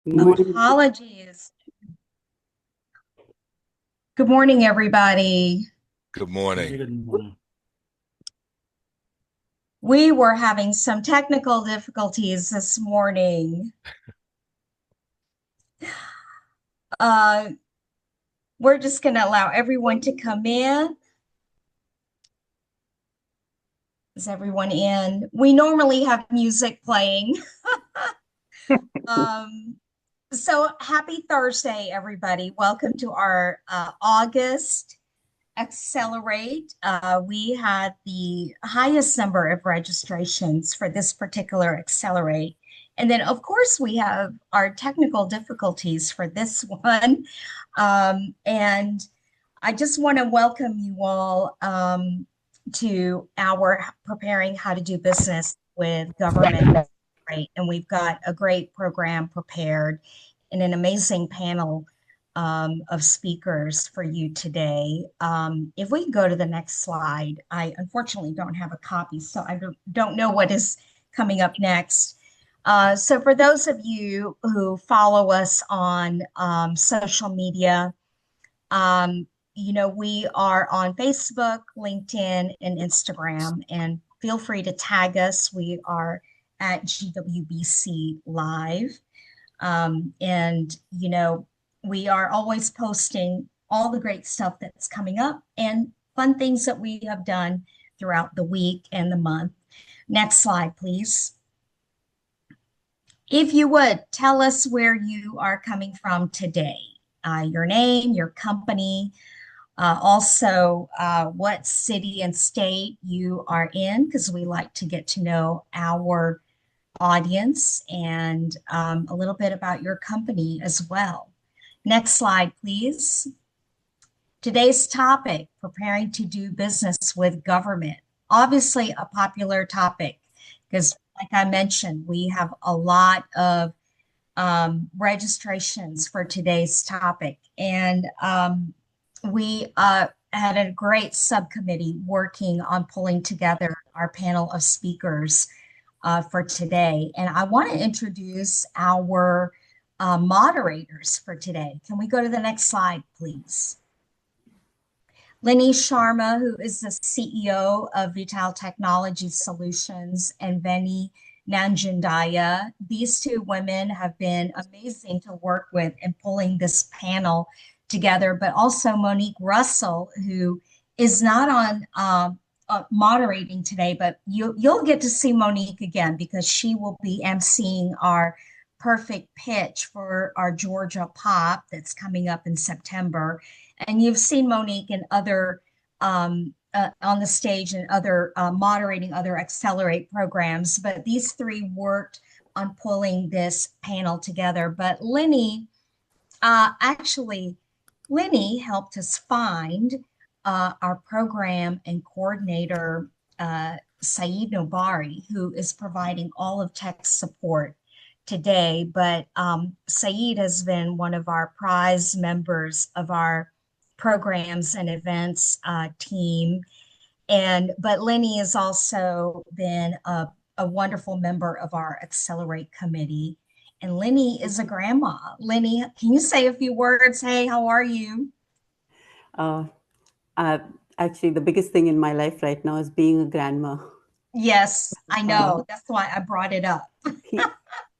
Good morning. Apologies. Good morning, everybody. Good Very morning. good morning. We were having some technical difficulties this morning. Uh, we're just going to allow everyone to come in. Is everyone in? We normally have music playing. Um, so happy Thursday, everybody. Welcome to our August Accelerate. We had the highest number of registrations for this particular Accelerate. And then, of course, we have our technical difficulties for this one. And I just want to welcome you all to our Preparing How to Do Business with Government. Right. And we've got a great program prepared and an amazing panel of speakers for you today. If we go to the next slide, I unfortunately don't have a copy, so I don't know what is coming up next. So for those of you who follow us on social media, we are on Facebook, LinkedIn, and Instagram, and feel free to tag us. We are at GWBC Live. We are always posting all the great stuff that's coming up and fun things that we have done throughout the week and the month. Next slide, please. If you would tell us where you are coming from today, your name, your company, also what city and state you are in, because we like to get to know our audience and a little bit about your company as well. Next slide, please. Today's topic, preparing to do business with government. Obviously a popular topic because like I mentioned, we have a lot of registrations for today's topic. And we had a great subcommittee working on pulling together our panel of speakers for today. And I want to introduce our moderators for today. Can we go to the next slide, please? Lynnie Sharma, who is the CEO of VTAL Technology Solutions, and Veni Nanjundaiah. These two women have been amazing to work with in pulling this panel together, but also Monique Russell, who is not on moderating today, but you'll get to see Monique again because she will be emceeing our perfect pitch for our Georgia Pop that's coming up in September. And you've seen Monique in other on the stage and other moderating other Accelerate programs, but these three worked on pulling this panel together. But actually, Lynnie helped us find our program and coordinator, Saeed Nobari, who is providing all of tech support today. But Saeed has been one of our prize members of our programs and events team. But Lynnie has also been a wonderful member of our Accelerate committee. And Lynnie is a grandma. Lynnie, can you say a few words? Hey, how are you? Uh, Actually, the biggest thing in my life right now is being a grandma. Yes, I know. That's why I brought it up. he,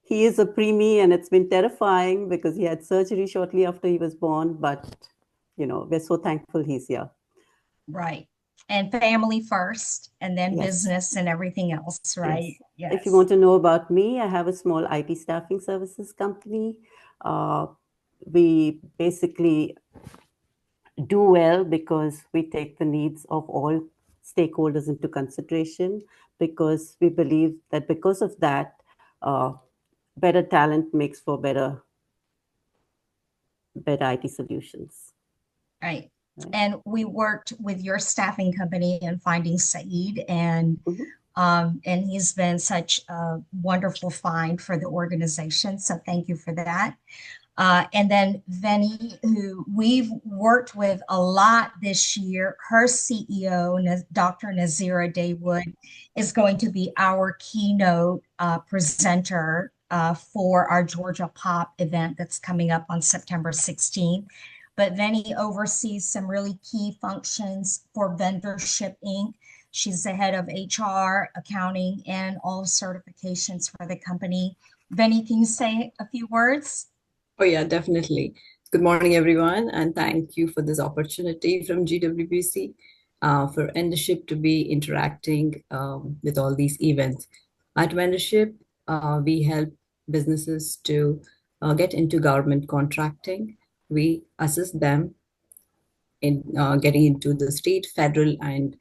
he is a preemie, and it's been terrifying because he had surgery shortly after he was born. But, we're so thankful he's here. Right. And family first, and then Yes. business and everything else, right? Yes. If you want to know about me, I have a small IT staffing services company. We basically do well because we take the needs of all stakeholders into consideration, because we believe that because of that, better talent makes for better IT solutions. Right. And we worked with your staffing company in finding Saeed, and he's been such a wonderful find for the organization. So thank you for that. And then Veni, who we've worked with a lot this year, her CEO, Dr. Nazira Daywood, is going to be our keynote presenter for our Georgia Pop event that's coming up on September 16th. But Veni oversees some really key functions for Vendorship Inc. She's the head of HR, accounting, and all certifications for the company. Veni, can you say a few words? Oh, yeah, definitely. Good morning, everyone, and thank you for this opportunity from GWBC for Vendorship to be interacting with all these events. At Vendorship, we help businesses to get into government contracting. We assist them in getting into the state, federal, and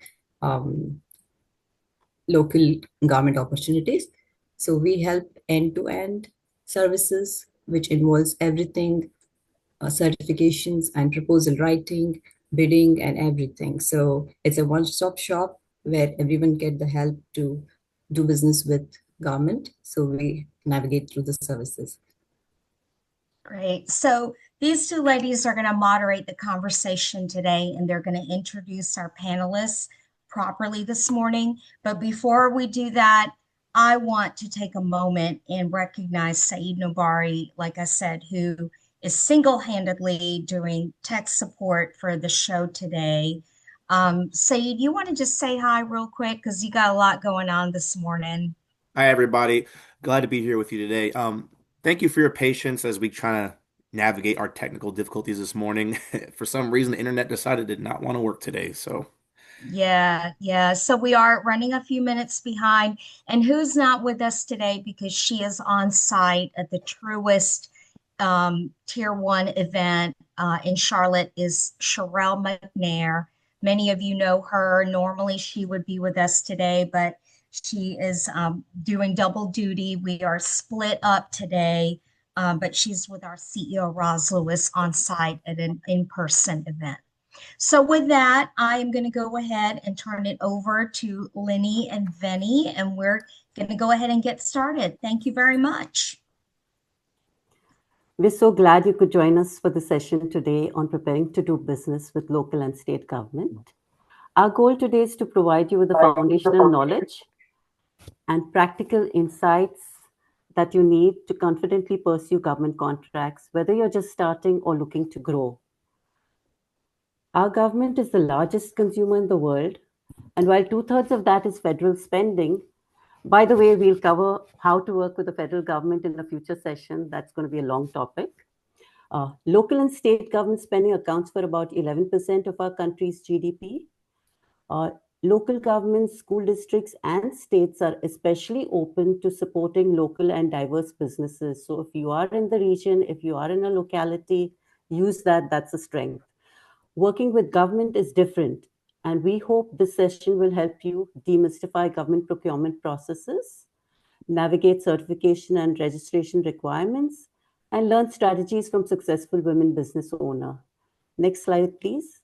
local government opportunities. So we help end-to-end services, which involves everything, certifications and proposal writing, bidding, and everything. So it's a one-stop shop where everyone get the help to do business with government. So we navigate through the services. Great. So these two ladies are going to moderate the conversation today, and they're going to introduce our panelists properly this morning. But before we do that, I want to take a moment and recognize Saeed Nobari, like I said, who is single-handedly doing tech support for the show today. Saeed, you want to just say hi real quick because you got a lot going on this morning. Hi, everybody. Glad to be here with you today. Thank you for your patience as we try to navigate our technical difficulties this morning. For some reason, the internet decided it did not want to work today. So, Yeah. So we are running a few minutes behind. And who's not with us today because she is on site at the Truist Tier 1 event in Charlotte is Sherelle McNair. Many of you know her. Normally she would be with us today, but she is doing double duty. We are split up today, but she's with our CEO, Roz Lewis, on site at an in-person event. So with that, I am going to go ahead and turn it over to Lynnie and Veni, and we're going to go ahead and get started. Thank you very much. We're so glad you could join us for the session today on preparing to do business with local and state government. Our goal today is to provide you with the foundational knowledge and practical insights that you need to confidently pursue government contracts, whether you're just starting or looking to grow. Our government is the largest consumer in the world, and while 2/3 of that is federal spending, by the way, we'll cover how to work with the federal government in a future session. That's going to be a long topic. Local and state government spending accounts for about 11% of our country's GDP. Local governments, school districts, and states are especially open to supporting local and diverse businesses. So if you are in the region, if you are in a locality, use that. That's a strength. Working with government is different, and we hope this session will help you demystify government procurement processes, navigate certification and registration requirements, and learn strategies from successful women business owners. Next slide, please.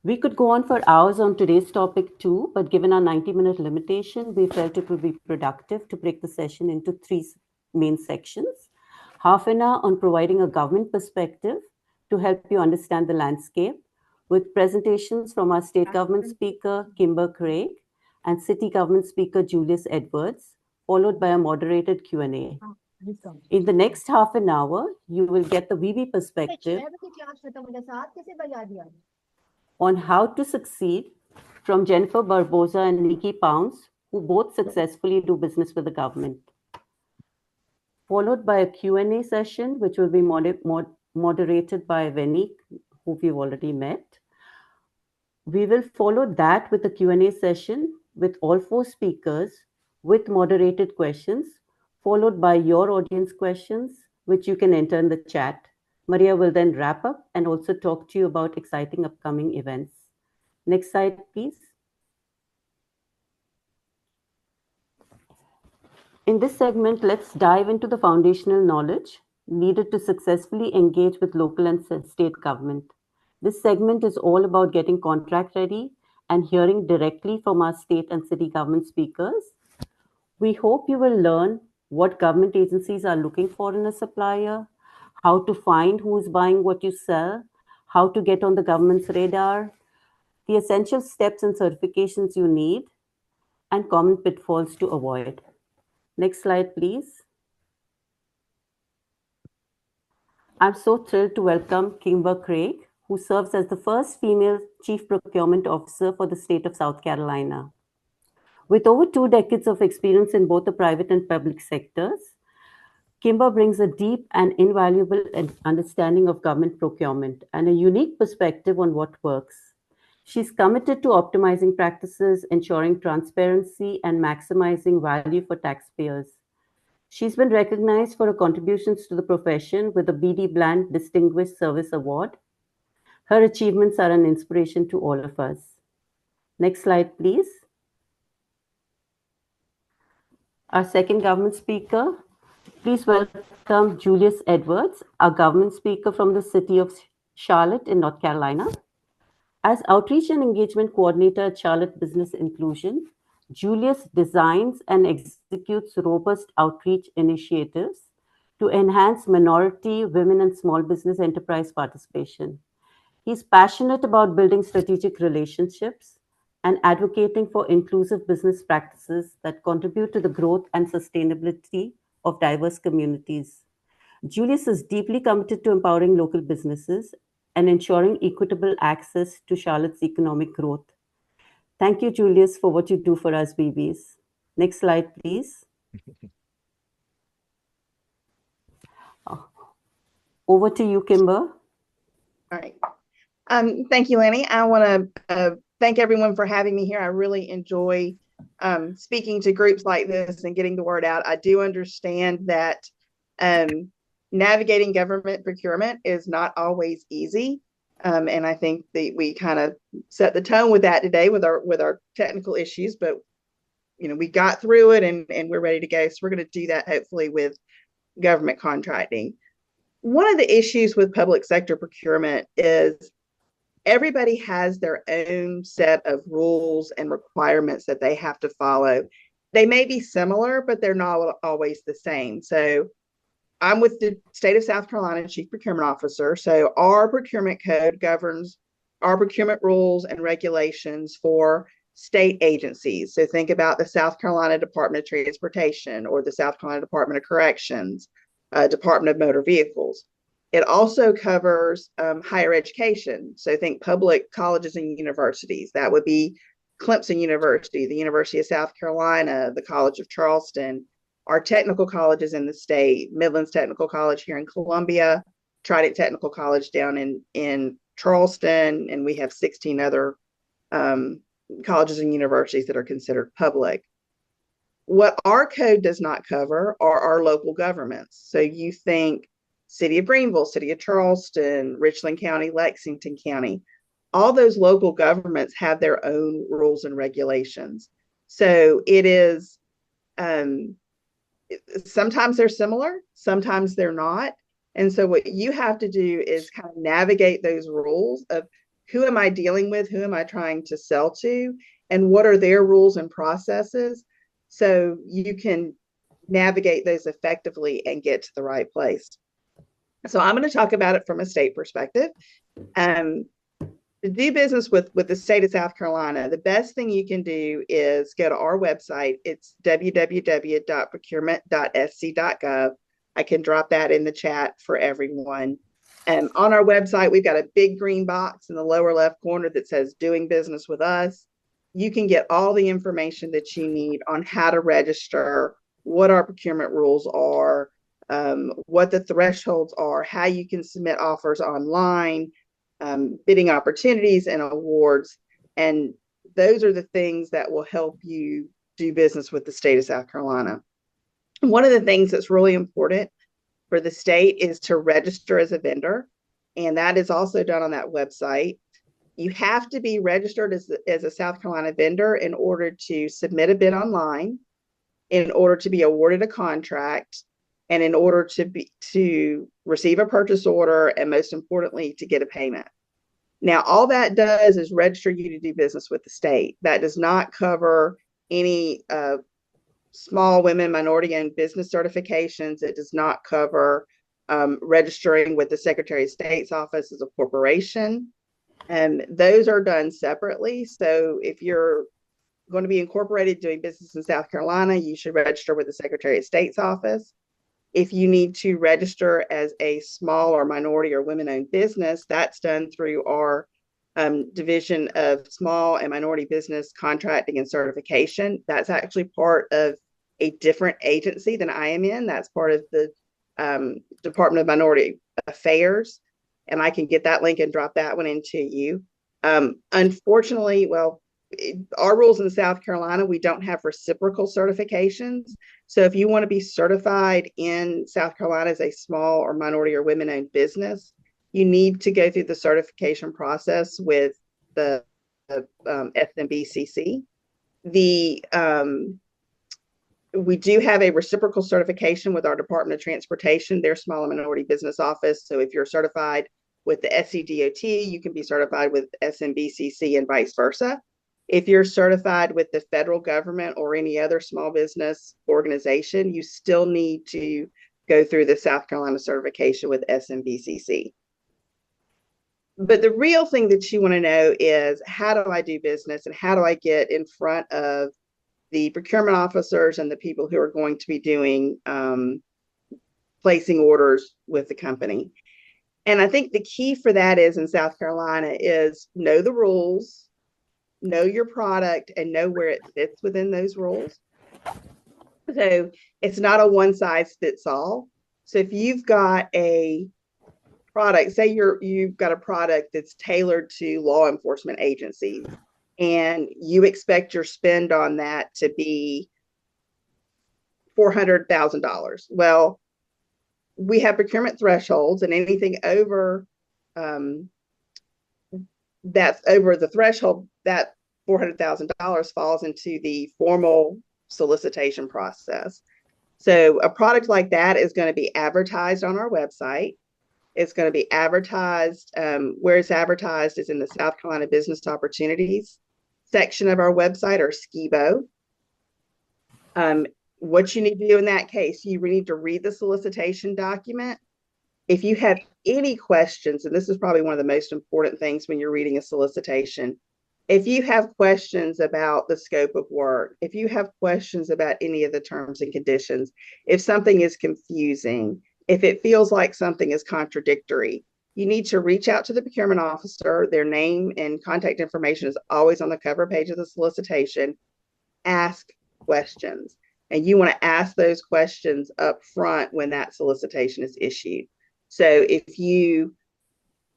We could go on for hours on today's topic too, but given our 90-minute limitation, we felt it would be productive to break the session into 3 main sections. Half an hour on providing a government perspective to help you understand the landscape, with presentations from our state government speaker, Kimber Craig, and city government speaker, Julius Edwards, followed by a moderated Q&A. In the next half an hour, you will get the VB perspective on how to succeed from Jennifer Barbosa and Nikki Pounds, who both successfully do business with the government. Followed by a Q&A session, which will be moderated by Veni, who we've already met. We will follow that with a Q&A session with all 4 speakers with moderated questions, followed by your audience questions, which you can enter in the chat. Maria will then wrap up and also talk to you about exciting upcoming events. Next slide, please. In this segment, let's dive into the foundational knowledge needed to successfully engage with local and state government. This segment is all about getting contract ready and hearing directly from our state and city government speakers. We hope you will learn what government agencies are looking for in a supplier, how to find who is buying what you sell, how to get on the government's radar, the essential steps and certifications you need, and common pitfalls to avoid. Next slide, please. I'm so thrilled to welcome Kimber Craig, who serves as the first female Chief Procurement Officer for the state of South Carolina. With over 2 decades of experience in both the private and public sectors, Kimber brings a deep and invaluable understanding of government procurement and a unique perspective on what works. She's committed to optimizing practices, ensuring transparency, and maximizing value for taxpayers. She's been recognized for her contributions to the profession with the BD Bland Distinguished Service Award. Her achievements are an inspiration to all of us. Next slide, please. Our second government speaker, please welcome Julius Edwards, our government speaker from the city of Charlotte in North Carolina. As Outreach and Engagement Coordinator at Charlotte Business Inclusion, Julius designs and executes robust outreach initiatives to enhance minority, women, and small business enterprise participation. He's passionate about building strategic relationships and advocating for inclusive business practices that contribute to the growth and sustainability of diverse communities. Julius is deeply committed to empowering local businesses and ensuring equitable access to Charlotte's economic growth. Thank you, Julius, for what you do for us, BBs. Next slide, please. Over to you, Kimber. All right. Thank you, Lynnie. I want to thank everyone for having me here. I really enjoy speaking to groups like this and getting the word out. I do understand that navigating government procurement is not always easy. And I think that we kind of set the tone with that today with our technical issues, but we got through it and we're ready to go. So we're going to do that hopefully with government contracting. One of the issues with public sector procurement is everybody has their own set of rules and requirements that they have to follow. They may be similar, but they're not always the same. So I'm with the state of South Carolina Chief Procurement Officer. So our procurement code governs our procurement rules and regulations for state agencies. So think about the South Carolina Department of Transportation or the South Carolina Department of Corrections, Department of Motor Vehicles. It also covers higher education. So think public colleges and universities. That would be Clemson University, the University of South Carolina, the College of Charleston, our technical colleges in the state, Midlands Technical College here in Columbia, Trident Technical College down in Charleston, and we have 16 other colleges and universities that are considered public. What our code does not cover are our local governments. So you think City of Greenville, City of Charleston, Richland County, Lexington County, all those local governments have their own rules and regulations. So it is, sometimes they're similar, sometimes they're not. And so what you have to do is kind of navigate those rules of who am I dealing with, who am I trying to sell to, and what are their rules and processes, so you can navigate those effectively and get to the right place. So I'm going to talk about it from a state perspective. To do business with the state of South Carolina, the best thing you can do is go to our website. It's www.procurement.sc.gov. I can drop that in the chat for everyone. On our website, we've got a big green box in the lower left corner that says doing business with us. You can get all the information that you need on how to register, what our procurement rules are, what the thresholds are, how you can submit offers online, bidding opportunities and awards. And those are the things that will help you do business with the state of South Carolina. One of the things that's really important for the state is to register as a vendor. And that is also done on that website. You have to be registered as a South Carolina vendor in order to submit a bid online, in order to be awarded a contract, and in order to receive a purchase order, and most importantly, to get a payment. Now, all that does is register you to do business with the state. That does not cover any small women, minority-owned business certifications. It does not cover registering with the Secretary of State's office as a corporation. And those are done separately. So if you're going to be incorporated doing business in South Carolina, you should register with the Secretary of State's office. If you need to register as a small or minority or women-owned business, that's done through our Division of Small and Minority Business Contracting and Certification. That's actually part of a different agency than I am in. That's part of the Department of Minority Affairs. And I can get that link and drop that one into you. Unfortunately, well, our rules in South Carolina, we don't have reciprocal certifications. So if you want to be certified in South Carolina as a small or minority or women-owned business, you need to go through the certification process with the SMBCC. We do have a reciprocal certification with our Department of Transportation, their small and minority business office. So if you're certified with the SCDOT, you can be certified with SMBCC and vice versa. If you're certified with the federal government or any other small business organization, you still need to go through the South Carolina certification with SMBCC. But the real thing that you want to know is, how do I do business and how do I get in front of the procurement officers and the people who are going to be doing placing orders with the company? And I think the key for that is, in South Carolina, is know the rules, know your product, and know where it fits within those rules. So it's not a one size fits all. So if you've got a product, say you've got a product that's tailored to law enforcement agencies, and you expect your spend on that to be $400,000. Well, we have procurement thresholds, and anything over that's over the threshold, that $400,000 falls into the formal solicitation process. So a product like that is going to be advertised on our website. It's going to be advertised, where it's advertised is in the South Carolina Business Opportunities section of our website, or SCIBO. What you need to do in that case, you need to read the solicitation document. If you have any questions, and this is probably one of the most important things when you're reading a solicitation, if you have questions about the scope of work, if you have questions about any of the terms and conditions, if something is confusing, if it feels like something is contradictory, you need to reach out to the procurement officer. Their name and contact information is always on the cover page of the solicitation. Ask questions. And you want to ask those questions up front when that solicitation is issued. So if you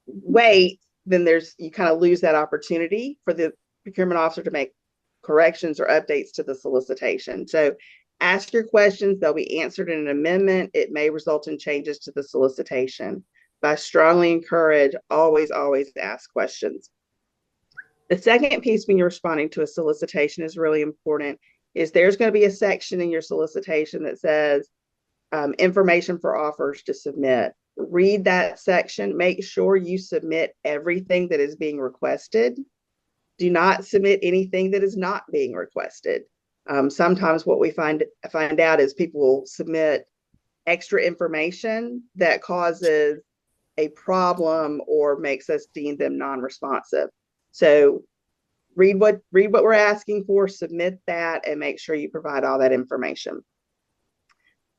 wait, then you kind of lose that opportunity for the procurement officer to make corrections or updates to the solicitation. So ask your questions. They'll be answered in an amendment. It may result in changes to the solicitation. But I strongly encourage, always ask questions. The second piece when you're responding to a solicitation is really important, is there's going to be a section in your solicitation that says information for offers to submit. Read that section. Make sure you submit everything that is being requested. Do not submit anything that is not being requested. Sometimes what we find out is people will submit extra information that causes a problem or makes us deem them non-responsive. So read what we're asking for, submit that, and make sure you provide all that information.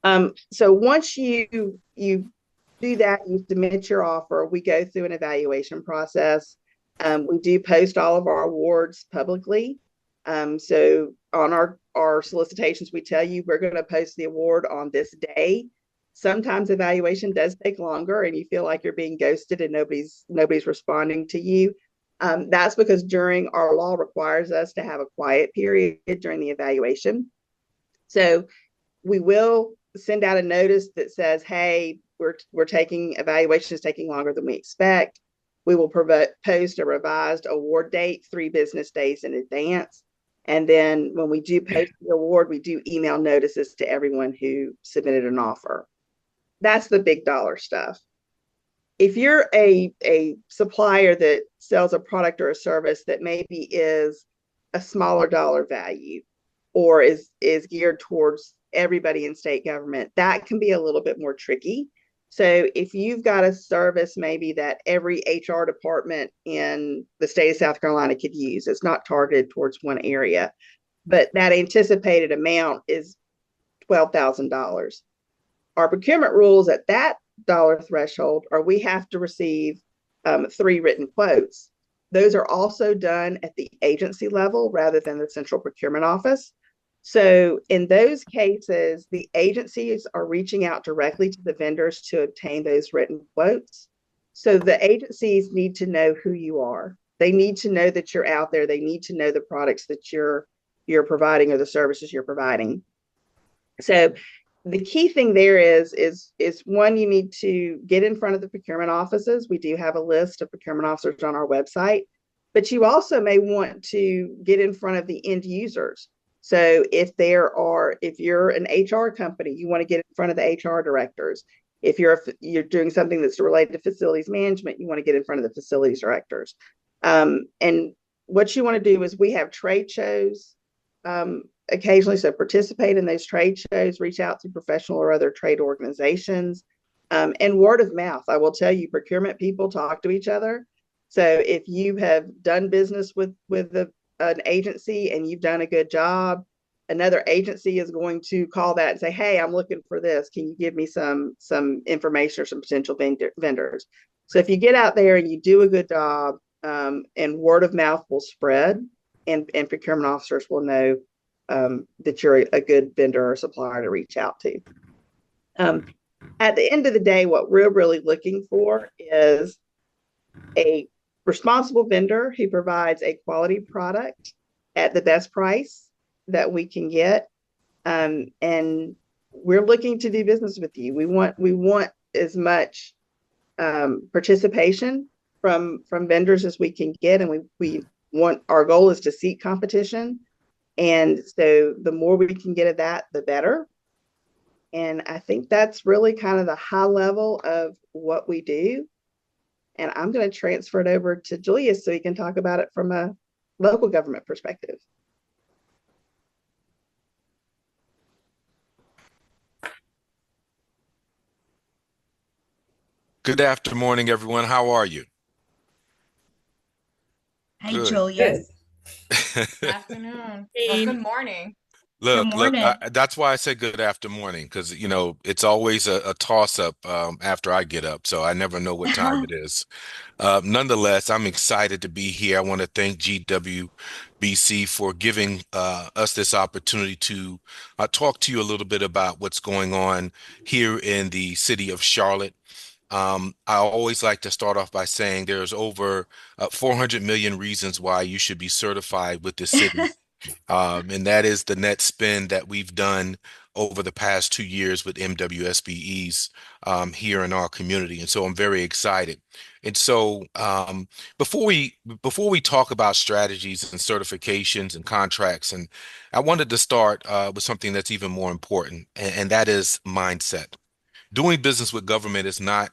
So once you do that, you submit your offer, we go through an evaluation process. We do post all of our awards publicly. So on our solicitations, we tell you we're going to post the award on this day. Sometimes evaluation does take longer and you feel like you're being ghosted and nobody's responding to you. That's because our law requires us to have a quiet period during the evaluation. So we will send out a notice that says, hey, evaluation is taking longer than we expect. We will post a revised award date 3 business days in advance. And then when we do post the award, we do email notices to everyone who submitted an offer. That's the big dollar stuff. If you're a supplier that sells a product or a service that maybe is a smaller dollar value or is geared towards everybody in state government, that can be a little bit more tricky. So if you've got a service maybe that every HR department in the state of South Carolina could use, it's not targeted towards one area, but that anticipated amount is $12,000. Our procurement rules at that dollar threshold are we have to receive 3 written quotes. Those are also done at the agency level rather than the central procurement office. So in those cases, the agencies are reaching out directly to the vendors to obtain those written quotes. So the agencies need to know who you are. They need to know that you're out there. They need to know the products that you're providing or the services you're providing. So the key thing there is one, you need to get in front of the procurement offices. We do have a list of procurement officers on our website, but you also may want to get in front of the end users. So if you're an HR company, you want to get in front of the HR directors. If you're doing something that's related to facilities management, you want to get in front of the facilities directors. And what you want to do is we have trade shows occasionally, so participate in those trade shows, reach out to professional or other trade organizations, and word of mouth. I will tell you, procurement people talk to each other. So if you have done business with an agency and you've done a good job, another agency is going to call that and say, hey, I'm looking for this. Can you give me some information or some potential vendors? So if you get out there and you do a good job, and word of mouth will spread, and procurement officers will know that you're a good vendor or supplier to reach out to. At the end of the day, what we're really looking for is a responsible vendor who provides a quality product at the best price that we can get. And we're looking to do business with you. We want as much participation from vendors as we can get, and we want, our goal is to seek competition. And so the more we can get at that, the better. And I think that's really kind of the high level of what we do. And I'm going to transfer it over to Julius so he can talk about it from a local government perspective. Good afternoon, everyone. How are you? Hey, Good. Julius. Good afternoon. Well, good morning. Look, Good morning. that's why I say good after morning, because, it's always a toss-up after I get up, so I never know what time it is. Nonetheless, I'm excited to be here. I want to thank GWBC for giving us this opportunity to talk to you a little bit about what's going on here in the city of Charlotte. I always like to start off by saying there's over 400 million reasons why you should be certified with the city. And that is the net spend that we've done over the past 2 years with MWSBEs here in our community. And so I'm very excited. And so before we talk about strategies and certifications and contracts, and I wanted to start with something that's even more important, and that is mindset. Doing business with government is not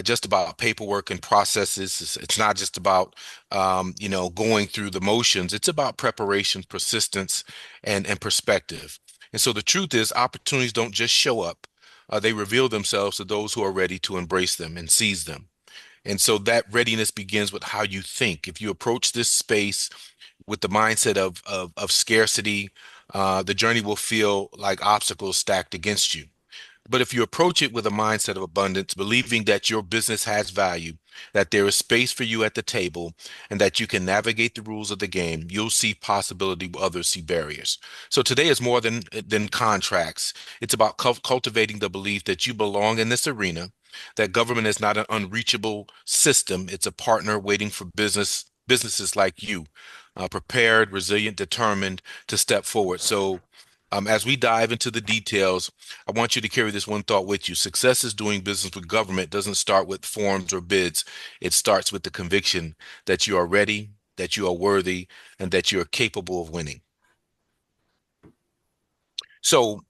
just about paperwork and processes. It's not just about, going through the motions. It's about preparation, persistence, and perspective. And so the truth is, opportunities don't just show up. They reveal themselves to those who are ready to embrace them and seize them. And so that readiness begins with how you think. If you approach this space with the mindset of scarcity, the journey will feel like obstacles stacked against you. But if you approach it with a mindset of abundance, believing that your business has value, that there is space for you at the table, and that you can navigate the rules of the game, you'll see possibility where others see barriers. So today is more than contracts. It's about cultivating the belief that you belong in this arena, that government is not an unreachable system. It's a partner waiting for businesses like you, prepared, resilient, determined to step forward. So as we dive into the details, I want you to carry this one thought with you. Success is doing business with government doesn't start with forms or bids. It starts with the conviction that you are ready, that you are worthy, and that you are capable of winning. So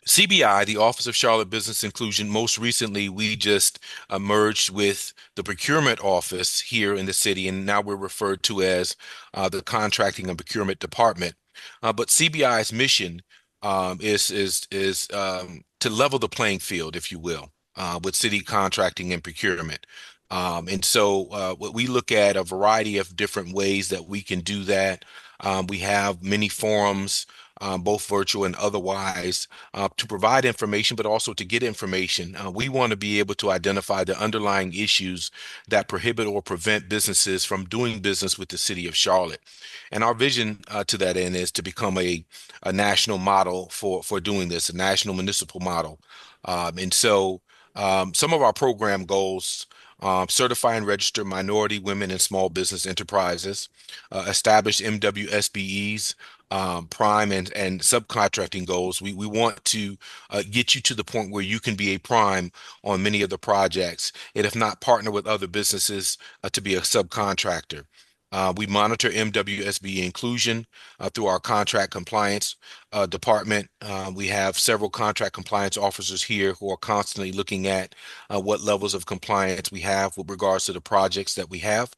CBI, the Office of Charlotte Business Inclusion, most recently, we just merged with the Procurement Office here in the city, and now we're referred to as the Contracting and Procurement Department. But CBI's mission is to level the playing field, if you will, with city contracting and procurement. And so we look at a variety of different ways that we can do that. We have many forums, both virtual and otherwise, to provide information, but also to get information. We want to be able to identify the underlying issues that prohibit or prevent businesses from doing business with the city of Charlotte. And our vision to that end is to become a national model for doing this, a national municipal model. Some of our program goals: certify and register minority, women, and small business enterprises, establish MWSBEs, prime and subcontracting goals. We want to get you to the point where you can be a prime on many of the projects, and if not, partner with other businesses to be a subcontractor. We monitor MWSB inclusion through our contract compliance department. We have several contract compliance officers here who are constantly looking at what levels of compliance we have with regards to the projects that we have.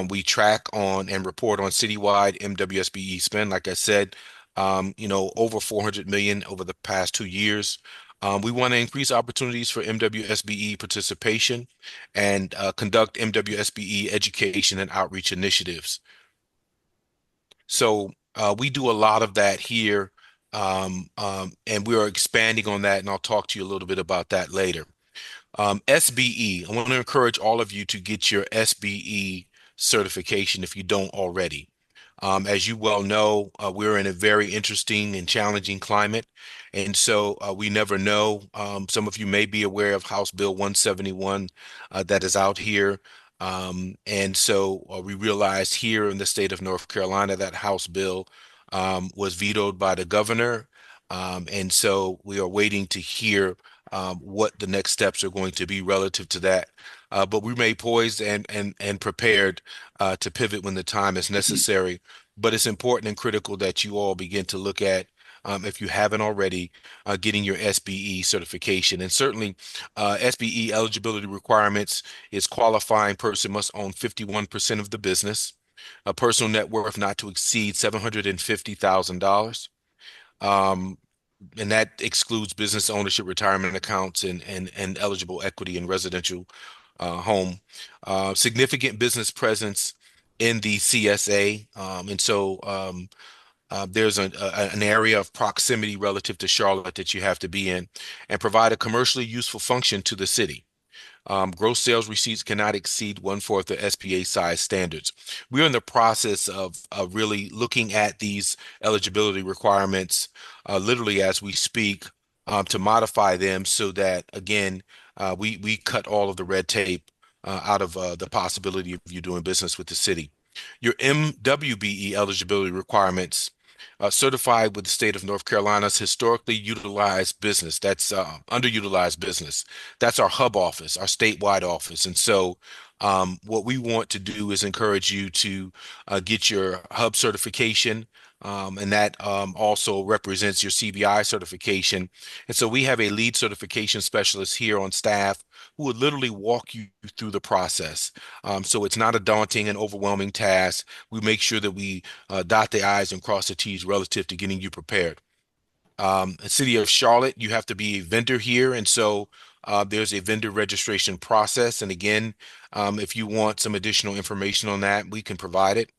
We track on and report on citywide MWSBE spend. Like I said, over 400 million over the past 2 years. We want to increase opportunities for MWSBE participation and conduct MWSBE education and outreach initiatives. So we do a lot of that here, and we are expanding on that, and I'll talk to you a little bit about that later. SBE, I want to encourage all of you to get your SBE certification if you don't already. As you well know, we're in a very interesting and challenging climate, and so we never know. Some of you may be aware of House Bill 171 that is out here. We realized here in the state of North Carolina that House bill was vetoed by the governor. We are waiting to hear what the next steps are going to be relative to that. But we remain poised and prepared to pivot when the time is necessary. But it's important and critical that you all begin to look at, if you haven't already, getting your SBE certification. And certainly, SBE eligibility requirements is qualifying person must own 51% of the business, a personal net worth not to exceed $750,000. And that excludes business ownership, retirement accounts, and eligible equity in residential home. Significant business presence in the CSA. There's an area of proximity relative to Charlotte that you have to be in, and provide a commercially useful function to the city. Gross sales receipts cannot exceed 1/4 the SBA size standards. We're in the process of really looking at these eligibility requirements literally as we speak, to modify them so that, again, we cut all of the red tape out of the possibility of you doing business with the city. Your MWBE eligibility requirements: certified with the state of North Carolina's historically utilized business. That's underutilized business. That's our hub office, our statewide office. And so what we want to do is encourage you to get your hub certification, and that also represents your CBI certification. And so we have a lead certification specialist here on staff who would literally walk you through the process. So it's not a daunting and overwhelming task. We make sure that we dot the I's and cross the T's relative to getting you prepared. The city of Charlotte, you have to be a vendor here. And so there's a vendor registration process. And again, if you want some additional information on that, we can provide it.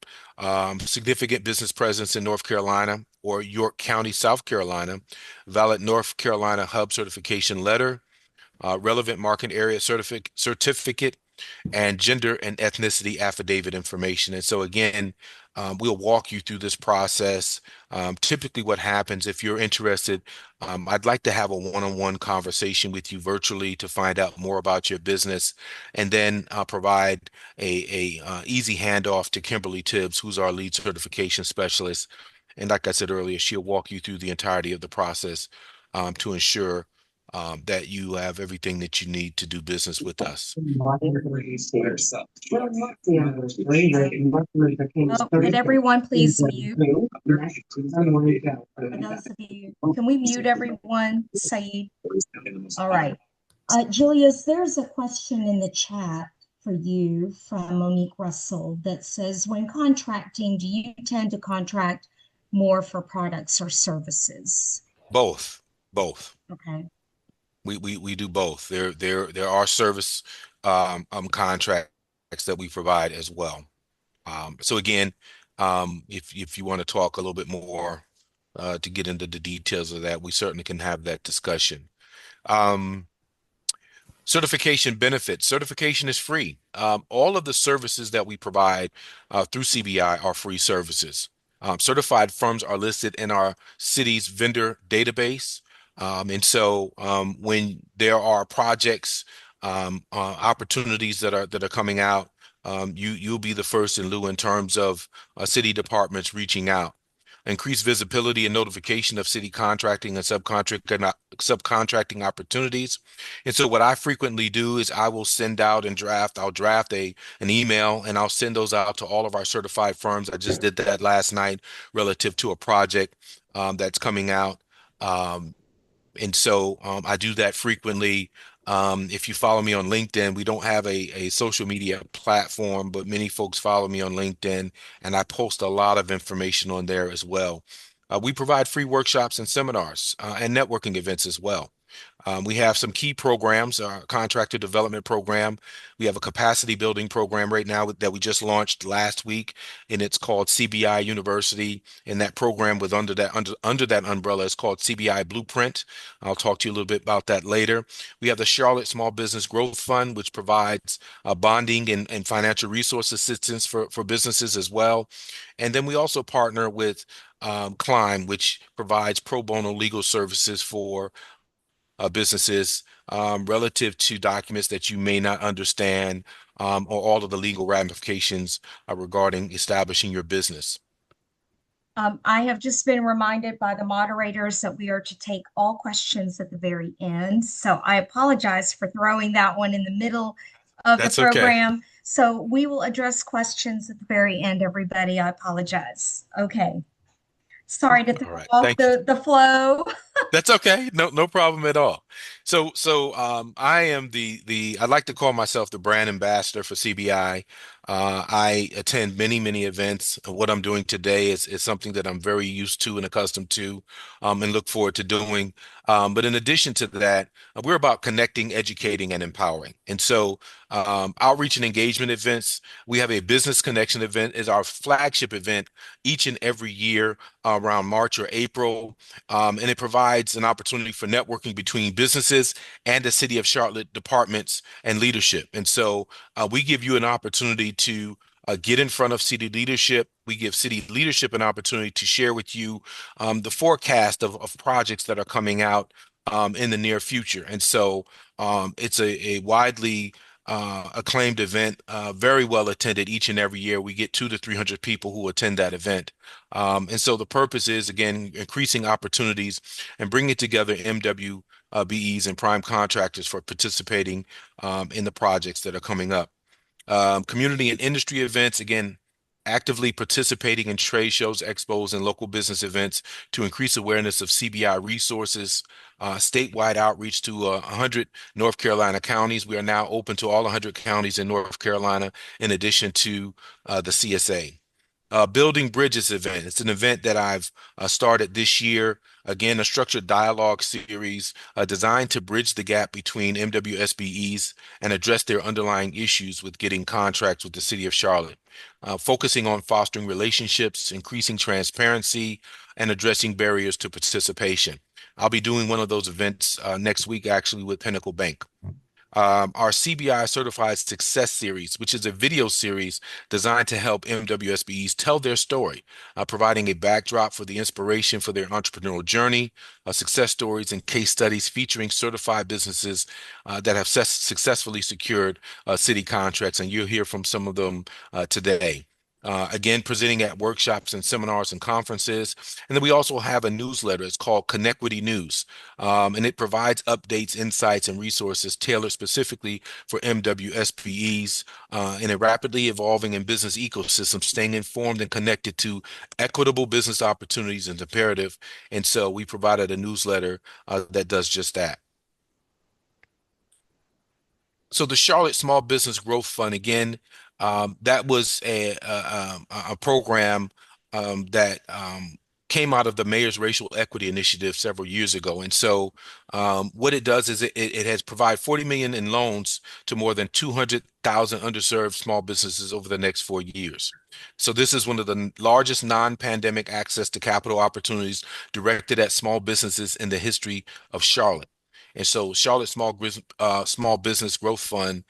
Significant business presence in North Carolina or York County, South Carolina, valid North Carolina hub certification letter, relevant market area certificate, and gender and ethnicity affidavit information. And so again, we'll walk you through this process. Typically what happens, if you're interested, I'd like to have a one-on-one conversation with you virtually to find out more about your business, and then provide a easy handoff to Kimberly Tibbs, who's our lead certification specialist. And like I said earlier, she'll walk you through the entirety of the process to ensure that you have everything that you need to do business with us. Oh, could everyone please mute? For those of you, can we mute everyone, Saeed? All right. Julius, there's a question in the chat for you from Monique Russell that says, when contracting, do you tend to contract more for products or services? Both. Okay. We do both. There are service contracts that we provide as well. So again, If you want to talk a little bit more to get into the details of that, we certainly can have that discussion. Um, Certification benefits. Certification is free. All of the services that we provide through CBI are free services. Certified firms are listed in our city's vendor database. And so when there are projects, opportunities that are coming out, you'll be the first in lieu in terms of city departments reaching out. Increase visibility and notification of city contracting and subcontracting opportunities. And so what I frequently do is I will send out and I'll draft an email and I'll send those out to all of our certified firms. I just did that last night relative to a project that's coming out. Um, and so I do that frequently. If you follow me on LinkedIn, we don't have a social media platform, but many folks follow me on LinkedIn, and I post a lot of information on there as well. We provide free workshops and seminars and networking events as well. We have some key programs, our contractor development program. We have a capacity building program right now that we just launched last week, and it's called CBI University. And that program with under that umbrella is called CBI Blueprint. I'll talk to you a little bit about that later. We have the Charlotte Small Business Growth Fund, which provides bonding and financial resource assistance for businesses as well. And then we also partner with Climb, which provides pro bono legal services for businesses relative to documents that you may not understand or all of the legal ramifications regarding establishing your business. I have just been reminded by the moderators that we are to take all questions at the very end. So I apologize for throwing that one in the middle of That's the okay. program. So we will address questions at the very end, everybody. I apologize. Okay. Sorry to All throw right. off Thank you. the flow. That's okay. No problem at all. So I am I like to call myself the brand ambassador for CBI. I attend many events. What I'm doing today is something that I'm very used to and accustomed to, and look forward to doing. But in addition to that, we're about connecting, educating, and empowering. And so outreach and engagement events. We have a business connection event is our flagship event each and every year around March or April. And it provides an opportunity for networking between businesses and the City of Charlotte departments and leadership. And so we give you an opportunity to get in front of city leadership. We give city leadership an opportunity to share with you the forecast of projects that are coming out in the near future. And so it's a widely acclaimed event, very well attended each and every year. We get 200 to 300 people who attend that event. And so the purpose is, again, increasing opportunities and bringing together MWBEs and prime contractors for participating in the projects that are coming up. Community and industry events, again, actively participating in trade shows, expos, and local business events to increase awareness of CBI resources, statewide outreach to 100 North Carolina counties. We are now open to all 100 counties in North Carolina, in addition to the CSA. Building Bridges event. It's an event that I've started this year. Again, a structured dialogue series designed to bridge the gap between MWSBEs and address their underlying issues with getting contracts with the City of Charlotte, focusing on fostering relationships, increasing transparency, and addressing barriers to participation. I'll be doing one of those events next week, actually, with Pinnacle Bank. Our CBI Certified Success Series, which is a video series designed to help MWSBEs tell their story, providing a backdrop for the inspiration for their entrepreneurial journey, success stories and case studies featuring certified businesses that have successfully secured city contracts. And you'll hear from some of them today. Again, presenting at workshops and seminars and conferences. And then we also have a newsletter. It's called Connectivity News. And it provides updates, insights, and resources tailored specifically for MWSPEs in a rapidly evolving and business ecosystem, staying informed and connected to equitable business opportunities is imperative. And so we provided a newsletter that does just that. So the Charlotte Small Business Growth Fund, again, that was a program that came out of the Mayor's Racial Equity Initiative several years ago. And so what it does is it has provided 40 million in loans to more than 200,000 underserved small businesses over the next 4 years. So this is one of the largest non-pandemic access to capital opportunities directed at small businesses in the history of Charlotte. And so Charlotte Small Business Growth Fund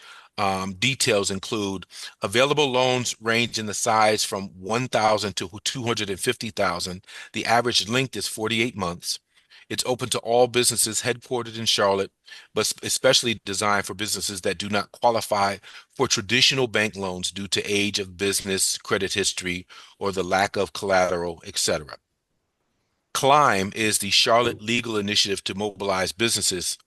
details include available loans range in the size from 1,000 to 250,000. The average length is 48 months. It's open to all businesses headquartered in Charlotte, but especially designed for businesses that do not qualify for traditional bank loans due to age of business, credit history, or the lack of collateral, etc. CLIMB is the Charlotte Legal Initiative to Mobilize Businesses.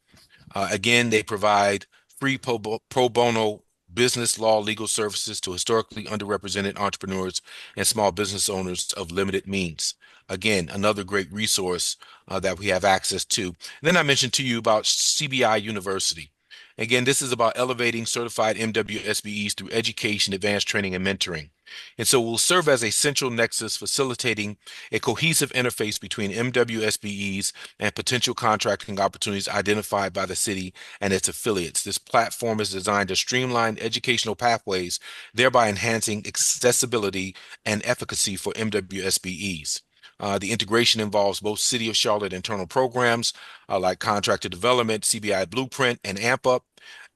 Again, they provide free pro bono business law legal services to historically underrepresented entrepreneurs and small business owners of limited means. Again, another great resource that we have access to. And then I mentioned to you about CBI University. Again, this is about elevating certified MWSBEs through education, advanced training, and mentoring. And so we'll serve as a central nexus facilitating a cohesive interface between MWSBEs and potential contracting opportunities identified by the city and its affiliates. This platform is designed to streamline educational pathways, thereby enhancing accessibility and efficacy for MWSBEs. The integration involves both City of Charlotte internal programs like contractor development, CBI Blueprint, and AMP Up,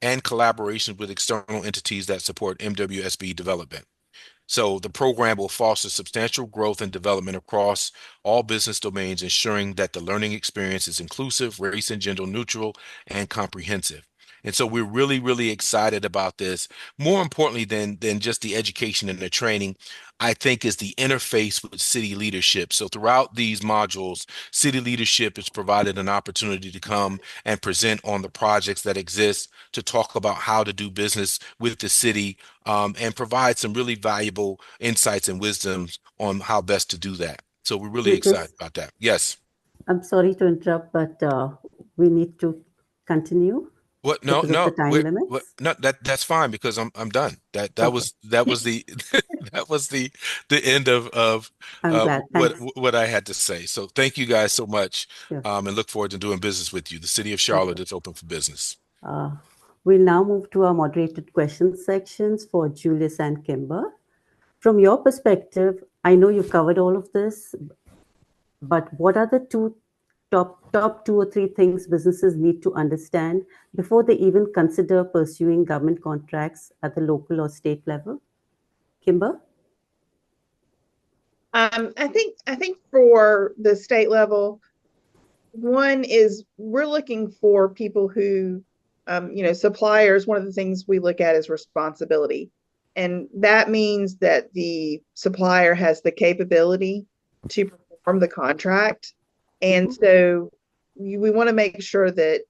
and collaboration with external entities that support MWSB development. So the program will foster substantial growth and development across all business domains, ensuring that the learning experience is inclusive, race and gender neutral, and comprehensive. And so we're really, really excited about this. More importantly than just the education and the training, I think is the interface with city leadership. So throughout these modules, city leadership is provided an opportunity to come and present on the projects that exist, to talk about how to do business with the city, and provide some really valuable insights and wisdoms on how best to do that. So we're really excited about that. Yes. I'm sorry to interrupt, but we need to continue. What? No, because of the time limits. no, that's fine because I'm done. That Okay. was the that was the end of I'm glad. what I had to say. So thank you guys so much, Sure. and look forward to doing business with you. The City of Charlotte is open for business. We'll now move to our moderated questions sections for Julius and Kimber. From your perspective, I know you've covered all of this, but what are the top 2 or 3 things businesses need to understand before they even consider pursuing government contracts at the local or state level? Kimber? I think for the state level, one is we're looking for people who, suppliers. One of the things we look at is responsibility. And that means that the supplier has the capability to perform the contract. And so we want to make sure that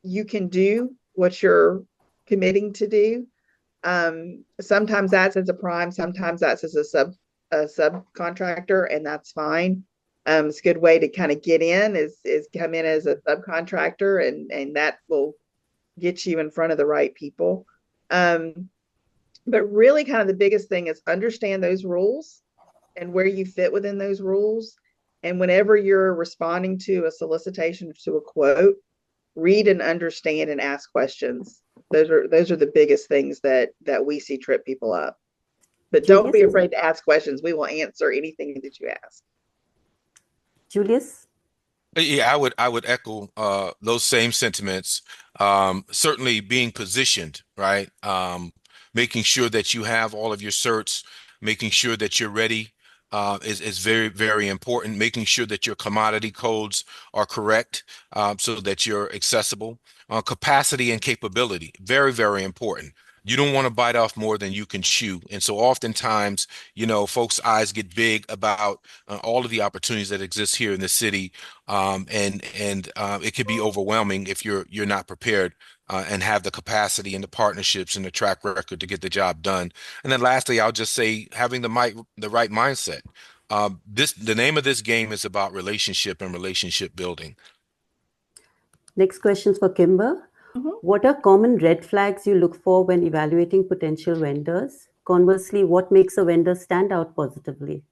you can do what you're committing to do. Sometimes that's as a prime, sometimes that's as a subcontractor, and that's fine. It's a good way to kind of get in is come in as a subcontractor, and that will get you in front of the right people. But really kind of the biggest thing is understand those rules and where you fit within those rules. And whenever you're responding to a solicitation, to a quote, read and understand and ask questions. Those are the biggest things that we see trip people up. But don't be afraid to ask questions. We will answer anything that you ask. Julius? Yeah, I would echo those same sentiments. Certainly being positioned, right? Making sure that you have all of your certs, making sure that you're ready is very, very important. Making sure that your commodity codes are correct so that you're accessible. Capacity and capability, very, very important. You don't want to bite off more than you can chew. And so oftentimes, folks' eyes get big about all of the opportunities that exist here in the city. And it can be overwhelming if you're not prepared and have the capacity and the partnerships and the track record to get the job done. And then lastly, I'll just say having the right mindset. The name of this game is about relationship and relationship building. Next question for Kimber. What are common red flags you look for when evaluating potential vendors? Conversely, what makes a vendor stand out positively?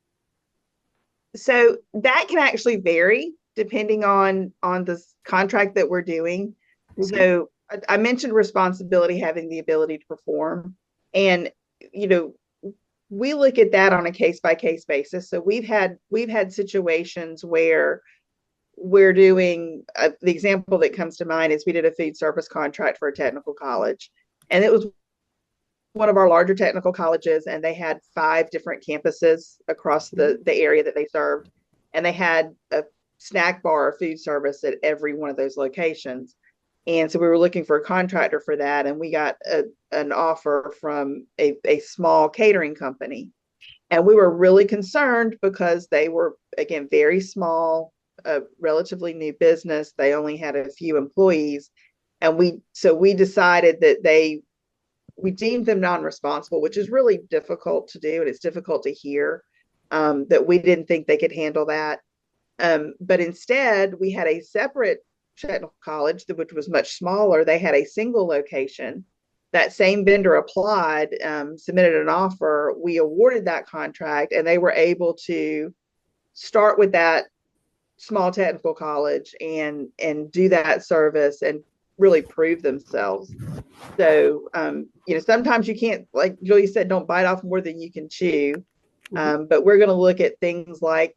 So that can actually vary depending on the contract that we're doing. So I mentioned responsibility, having the ability to perform, and you know, we look at that on a case by case basis. So we've had situations where we're doing the example that comes to mind is we did a food service contract for a technical college, and it was one of our larger technical colleges, and they had 5 different campuses across the area that they served, and they had a snack bar or food service at every one of those locations. And so we were looking for a contractor for that, and we got an offer from a small catering company. And we were really concerned because they were, again, very small, a relatively new business. They only had a few employees. And we decided that we deemed them non-responsible, which is really difficult to do, and it's difficult to hear, that we didn't think they could handle that. But instead, we had a separate technical college, which was much smaller. They had a single location. That same vendor applied, submitted an offer. We awarded that contract, and they were able to start with that small technical college and do that service and really prove themselves. So, sometimes you can't, like Julius said, don't bite off more than you can chew. But we're going to look at things like,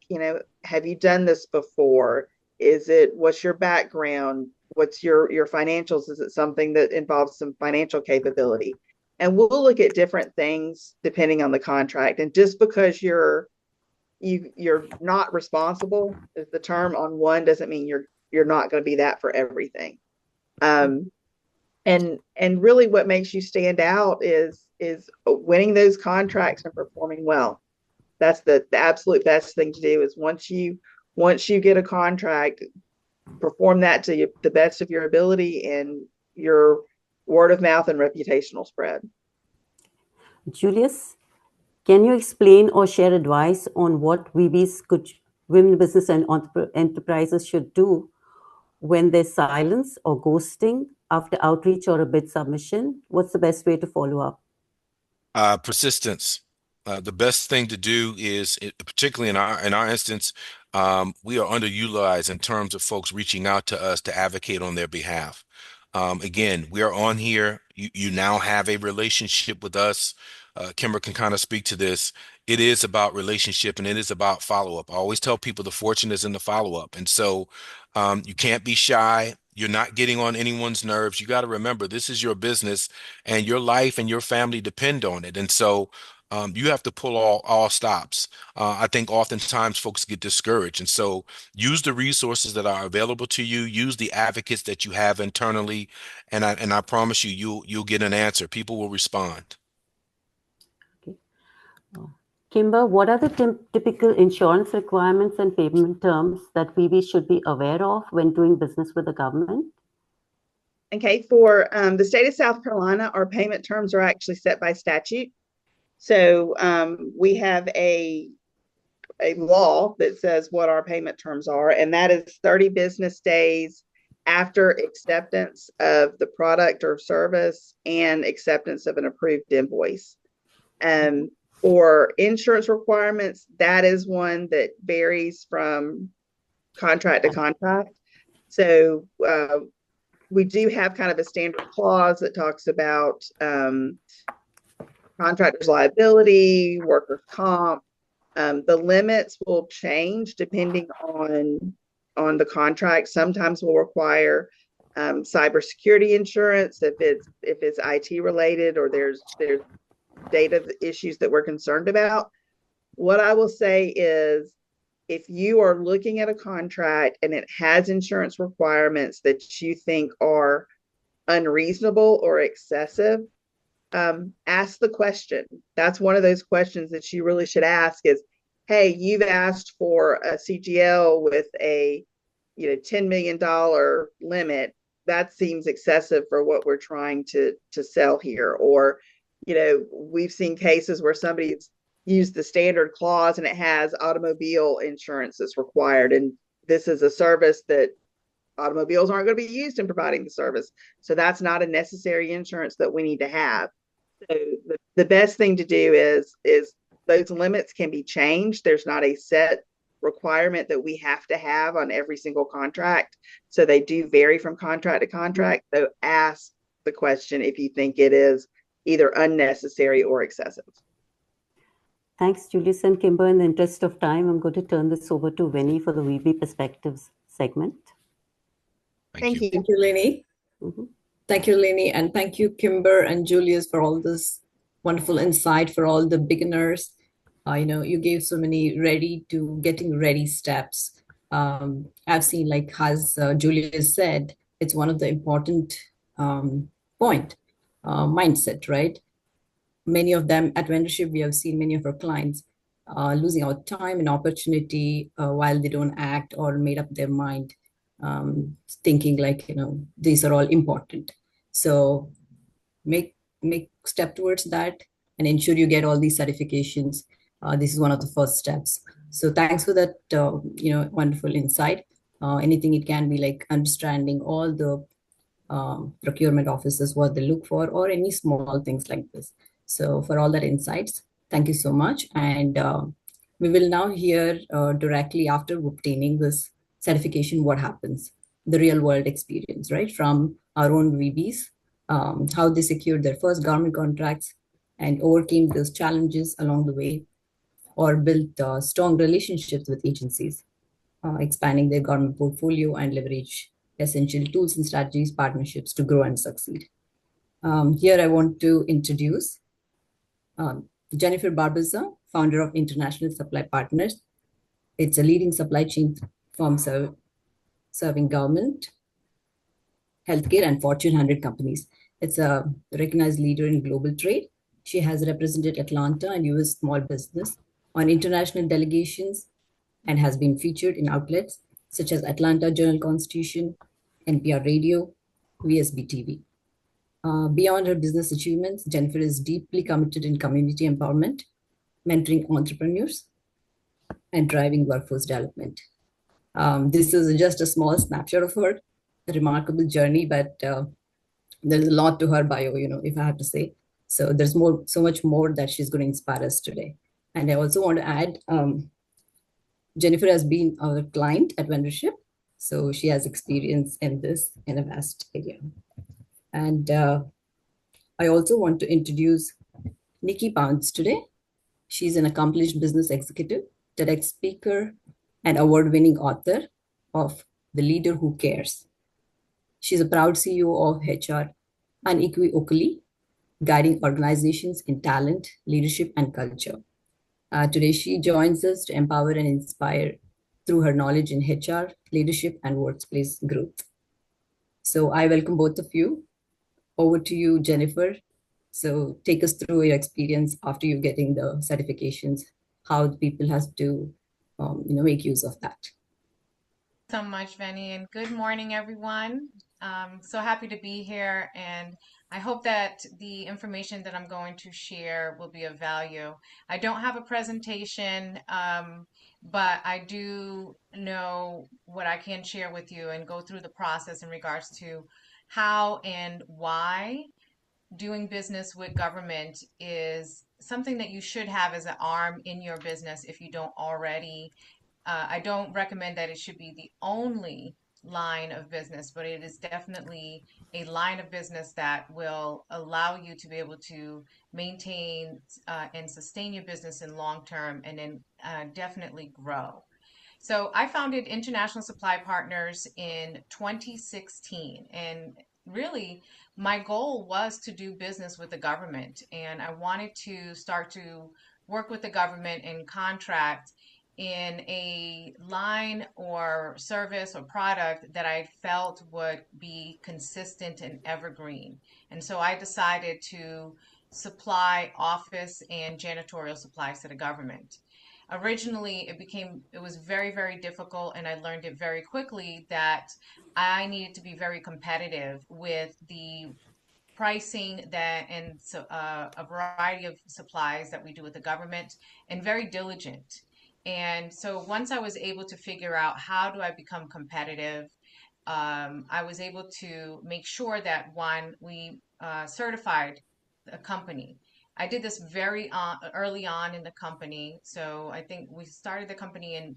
have you done this before? What's your background? What's your financials? Is it something that involves some financial capability? And we'll look at different things depending on the contract. And just because you're not responsible is the term on one doesn't mean you're not going to be that for everything. And really what makes you stand out is winning those contracts and performing well. That's the absolute best thing to do is once you get a contract, perform that to the best of your ability, and your word of mouth and reputation will spread. Julius, can you explain or share advice on what women business and enterprises should do when there's silence or ghosting after outreach or a bid submission? What's the best way to follow up? Persistence. The best thing to do is, particularly in our instance, we are underutilized in terms of folks reaching out to us to advocate on their behalf. Again, we are on here. You now have a relationship with us. Kimber can kind of speak to this. It is about relationship, and it is about follow-up. I always tell people the fortune is in the follow-up. And so you can't be shy. You're not getting on anyone's nerves. You got to remember, this is your business, and your life and your family depend on it. And so you have to pull all stops. I think oftentimes folks get discouraged. And so use the resources that are available to you, use the advocates that you have internally, and I promise you'll get an answer. People will respond. Okay. Kimber, what are the typical insurance requirements and payment terms that we should be aware of when doing business with the government? Okay, for the state of South Carolina, our payment terms are actually set by statute. So we have a law that says what our payment terms are, and that is 30 business days after acceptance of the product or service and acceptance of an approved invoice. For insurance requirements, that is one that varies from contract to contract. So we do have kind of a standard clause that talks about contractor's liability, workers' comp. The limits will change depending on the contract. Sometimes we'll require cybersecurity insurance if it's IT related or there's data issues that we're concerned about. What I will say is, if you are looking at a contract and it has insurance requirements that you think are unreasonable or excessive, ask the question. That's one of those questions that you really should ask is, hey, you've asked for a CGL with a $10 million limit. That seems excessive for what we're trying to sell here. Or, we've seen cases where somebody's used the standard clause and it has automobile insurance that's required. And this is a service that automobiles aren't going to be used in providing the service. So that's not a necessary insurance that we need to have. So the best thing to do is those limits can be changed. There's not a set requirement that we have to have on every single contract. So they do vary from contract to contract. So ask the question if you think it is either unnecessary or excessive. Thanks, Julius and Kimber. In the interest of time, I'm going to turn this over to Veni for the VB Perspectives segment. Thank you. Thank you, Lynnie. Thank you, Lynnie, and thank you, Kimber and Julius, for all this wonderful insight for all the beginners. You gave so many getting ready steps. I've seen, like as Julius said, it's one of the important mindset, right? Many of them at Vendorship, we have seen many of our clients losing out time and opportunity while they don't act or made up their mind, thinking like, these are all important. So make step towards that and ensure you get all these certifications. This is one of the first steps. So thanks for that, wonderful insight. Anything it can be like understanding all the procurement officers, what they look for, or any small things like this. So for all that insights, thank you so much. And we will now hear directly after obtaining this certification, what happens, the real world experience, right? From our own VBs, how they secured their first government contracts and overcame those challenges along the way, or built strong relationships with agencies, expanding their government portfolio and leverage essential tools and strategies, partnerships to grow and succeed. Here I want to introduce Jennifer Barbosa, founder of International Supply Partners. It's a leading supply chain firm serving government, healthcare, and Fortune 100 companies. It's a recognized leader in global trade. She has represented Atlanta and US small business on international delegations and has been featured in outlets such as Atlanta Journal-Constitution, NPR Radio, VSB TV. Beyond her business achievements, Jennifer is deeply committed in community empowerment, mentoring entrepreneurs, and driving workforce development. This is just a small snapshot of her remarkable journey, but there's a lot to her bio, if I have to say. So there's so much more that she's going to inspire us today. And I also want to add, Jennifer has been our client at Vendorship, so she has experience in this in a vast area. And I also want to introduce Nikki today. She's an accomplished business executive, TEDx speaker, and award-winning author of The Leader Who Cares. She's a proud CEO of HR Unequivocally, guiding organizations in talent, leadership, and culture. Today, she joins us to empower and inspire through her knowledge in HR, leadership, and workplace growth. So I welcome both of you. Over to you, Jennifer. So take us through your experience after you getting the certifications, how people have to make use of that. So much, Veni, and good morning, everyone. So happy to be here, and I hope that the information that I'm going to share will be of value. I don't have a presentation, but I do know what I can share with you and go through the process in regards to how and why doing business with government is something that you should have as an arm in your business if you don't already. I don't recommend that it should be the only line of business, but it is definitely a line of business that will allow you to be able to maintain and sustain your business in long term, and then definitely grow. So I founded International Supply Partners in 2016, and really my goal was to do business with the government, and I wanted to start to work with the government and contract in a line or service or product that I felt would be consistent and evergreen. And so I decided to supply office and janitorial supplies to the government. Originally, it was very, very difficult, and I learned it very quickly that I needed to be very competitive with the pricing and so a variety of supplies that we do with the government, and very diligent. And so once I was able to figure out how do I become competitive, I was able to make sure that one, we certified a company. I did this very early on in the company. So I think we started the company in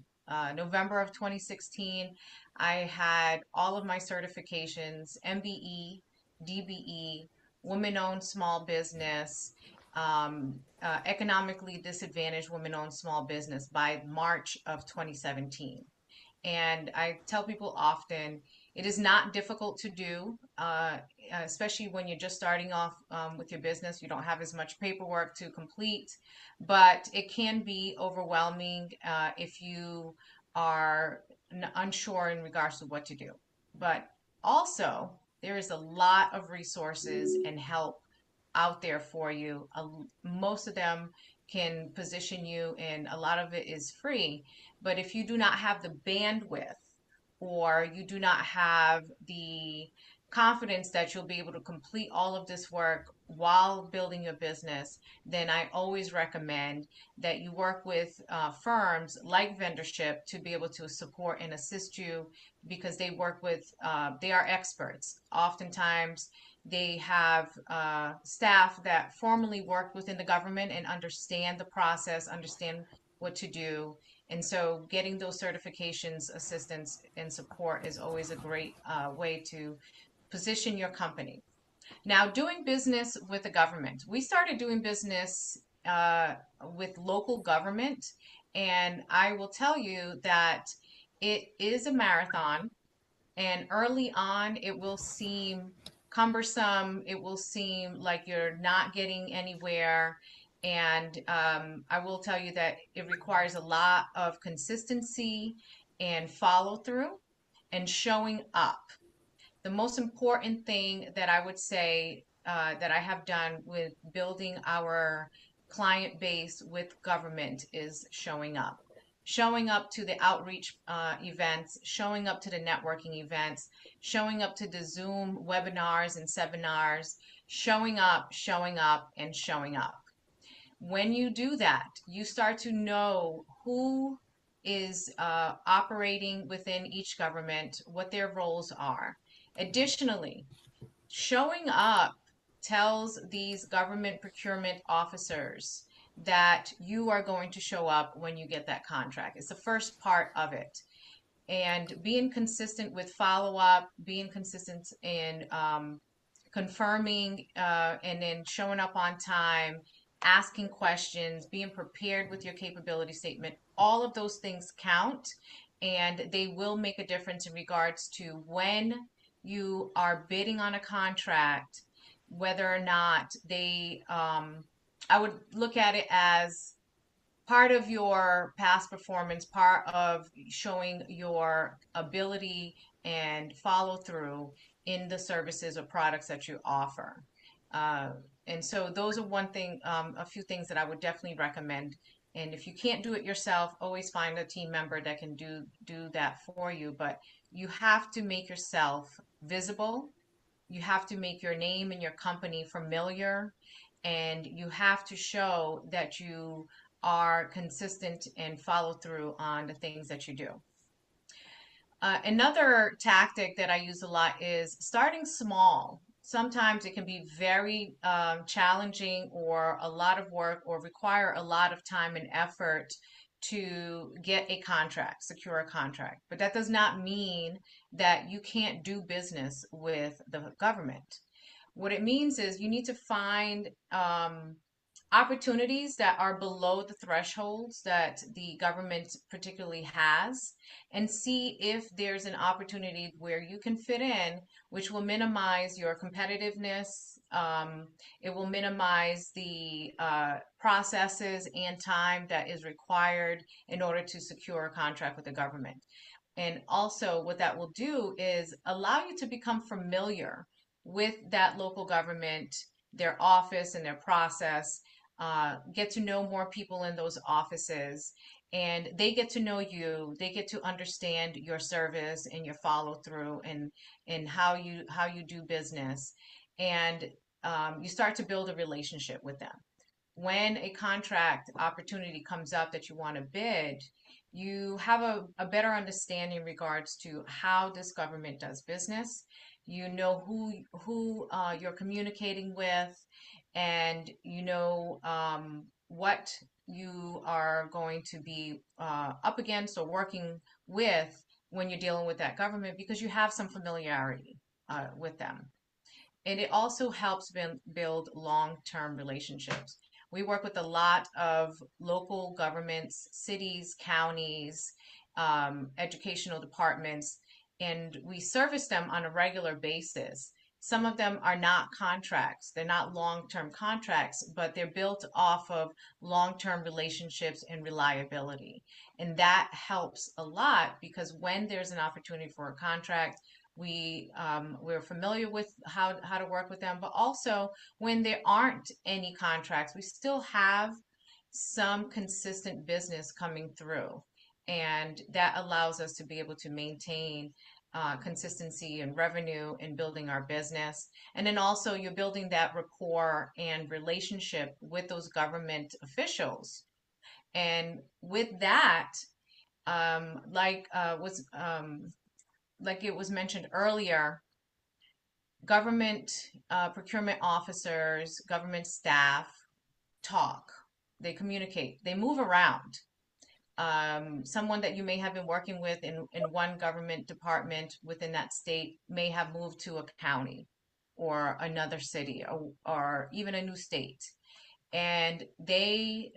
November of 2016, I had all of my certifications, MBE, DBE, women-owned small business, economically disadvantaged women-owned small business by March of 2017. And I tell people often, it is not difficult to do, especially when you're just starting off with your business. You don't have as much paperwork to complete, but it can be overwhelming if you are unsure in regards to what to do. But also, there is a lot of resources and help out there for you. Most of them can position you, and a lot of it is free. But if you do not have the bandwidth or you do not have the confidence that you'll be able to complete all of this work while building your business, then I always recommend that you work with firms like Vendorship to be able to support and assist you, because they work with, they are experts. Oftentimes, they have staff that formerly worked within the government and understand the process, understand what to do. And so getting those certifications, assistance, and support is always a great way to position your company. Now, doing business with the government. We started doing business with local government, and I will tell you that it is a marathon. And early on, it will seem cumbersome. It will seem like you're not getting anywhere. And I will tell you that it requires a lot of consistency and follow through and showing up. The most important thing that I would say that I have done with building our client base with government is showing up. Showing up to the outreach events, showing up to the networking events, showing up to the Zoom webinars and seminars, showing up, and showing up. When you do that, you start to know who is operating within each government, what their roles are. Additionally, showing up tells these government procurement officers that you are going to show up when you get that contract. It's the first part of it. And being consistent with follow-up, being consistent in confirming and then showing up on time, asking questions, being prepared with your capability statement, all of those things count, and they will make a difference in regards to when you are bidding on a contract, whether or not they, I would look at it as part of your past performance, part of showing your ability and follow through in the services or products that you offer. And so those are a few things that I would definitely recommend. And if you can't do it yourself, always find a team member that can do that for you. But you have to make yourself visible. You have to make your name and your company familiar. And you have to show that you are consistent and follow through on the things that you do. Another tactic that I use a lot is starting small. Sometimes it can be very challenging or a lot of work or require a lot of time and effort to get a contract, secure a contract. But that does not mean that you can't do business with the government. What it means is you need to find opportunities that are below the thresholds that the government particularly has, and see if there's an opportunity where you can fit in, which will minimize your competitiveness. It will minimize the processes and time that is required in order to secure a contract with the government. And also what that will do is allow you to become familiar with that local government, their office and their process, get to know more people in those offices, and they get to know you. They get to understand your service and your follow through and how you do business, and you start to build a relationship with them. When a contract opportunity comes up that you want to bid, you have a better understanding in regards to how this government does business. You know who you're communicating with, and you know what you are going to be up against or working with when you're dealing with that government, because you have some familiarity with them. And it also helps build long-term relationships. We work with a lot of local governments, cities, counties, educational departments, and we service them on a regular basis. Some of them are not contracts, they're not long-term contracts, but they're built off of long-term relationships and reliability. And that helps a lot, because when there's an opportunity for a contract, we're familiar with how to work with them, but also when there aren't any contracts, we still have some consistent business coming through, and that allows us to be able to maintain consistency and revenue in building our business. And then also you're building that rapport and relationship with those government officials. And with that, like like it was mentioned earlier, government procurement officers, government staff talk, they communicate, they move around. Someone that you may have been working with in one government department within that state may have moved to a county or another city, or even a new state. And a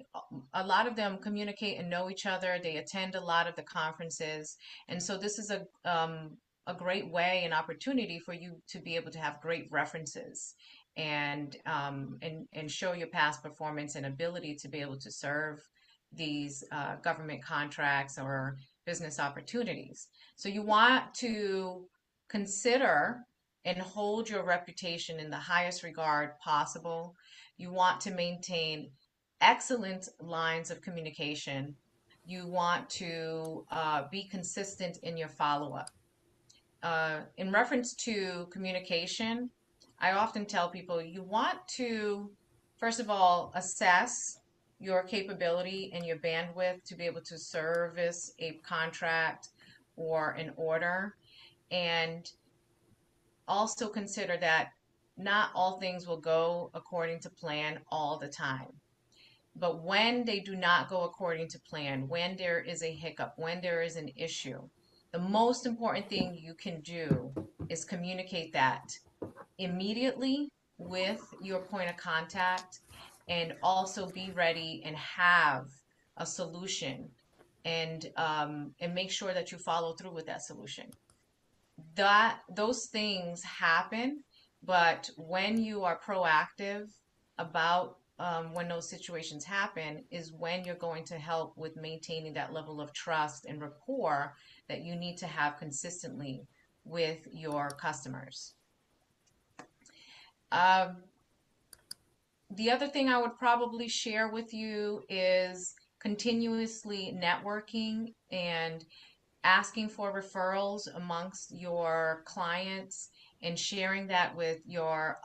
lot of them communicate and know each other. They attend a lot of the conferences. And so this is a great way and opportunity for you to be able to have great references and show your past performance and ability to be able to serve these government contracts or business opportunities. So you want to consider and hold your reputation in the highest regard possible. You want to maintain excellent lines of communication. You want to be consistent in your follow-up. In reference to communication, I often tell people you want to, first of all, assess your capability and your bandwidth to be able to service a contract or an order, and also consider that not all things will go according to plan all the time. But when they do not go according to plan, when there is a hiccup, when there is an issue, the most important thing you can do is communicate that immediately with your point of contact, and also be ready and have a solution, and make sure that you follow through with that solution. Those things happen, but when you are proactive about when those situations happen is when you're going to help with maintaining that level of trust and rapport that you need to have consistently with your customers. The other thing I would probably share with you is continuously networking and asking for referrals amongst your clients, and sharing that with your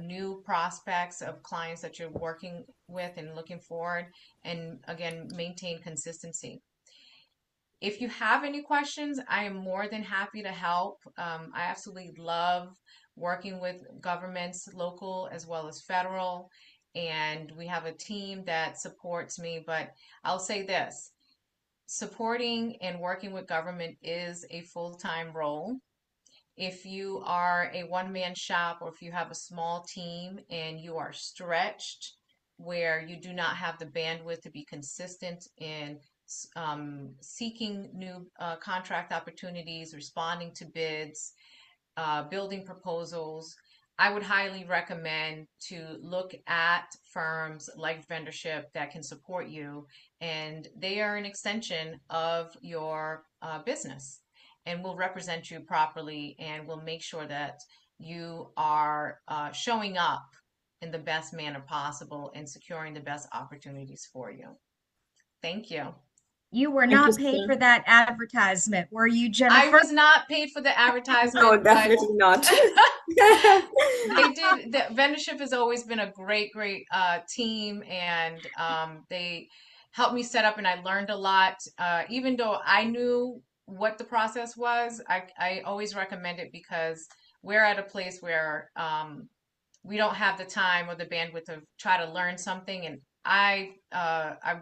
new prospects of clients that you're working with and looking forward, and again, maintain consistency. If you have any questions, I am more than happy to help. I absolutely love working with governments, local as well as federal, and we have a team that supports me. But I'll say this: supporting and working with government is a full-time role. If you are a one-man shop, or if you have a small team and you are stretched where you do not have the bandwidth to be consistent in seeking new contract opportunities, responding to bids, building proposals, I would highly recommend to look at firms like Vendorship that can support you, and they are an extension of your business, and will represent you properly, and will make sure that you are showing up in the best manner possible and securing the best opportunities for you. Thank you. You were not paid for that advertisement, were you, Jennifer? I was not paid for the advertisement. No, definitely not. They did. The Vendorship has always been a great team, and they helped me set up, and I learned a lot. Even though I knew what the process was, I always recommend it, because we're at a place where we don't have the time or the bandwidth to try to learn something and I'd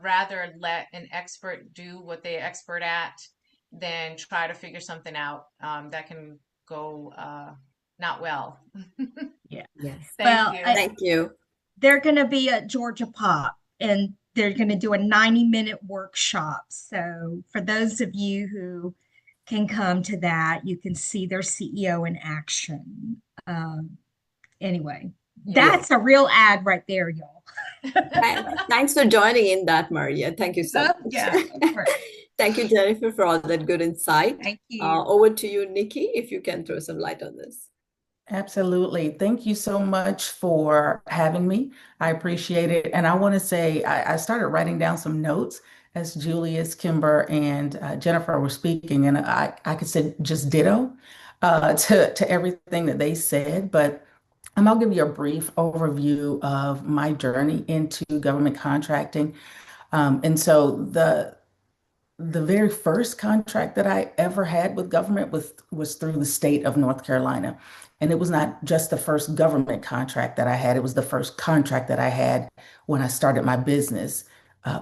rather let an expert do what they're expert at than try to figure something out that can go not well. Yeah. Yes. Thank Well, you. Thank you. they're going to be at Georgia Pop and they're going to do a 90-minute workshop. So for those of you who can come to that, you can see their CEO in action. Anyway, that's a real ad right there, y'all. Thanks for joining in that, Maria. Thank you so much. Yeah, of course. Thank you, Jennifer, for all that good insight. Thank you. Over to you, Nikki, if you can throw some light on this. Absolutely. Thank you so much for having me. I appreciate it. And I want to say I started writing down some notes as Julius, Kimber, and Jennifer were speaking, and I could say just ditto to everything that they said. But I'll give you a brief overview of my journey into government contracting. And so the very first contract that I ever had with government was through the state of North Carolina. And it was not just the first government contract that I had, it was the first contract that I had when I started my business,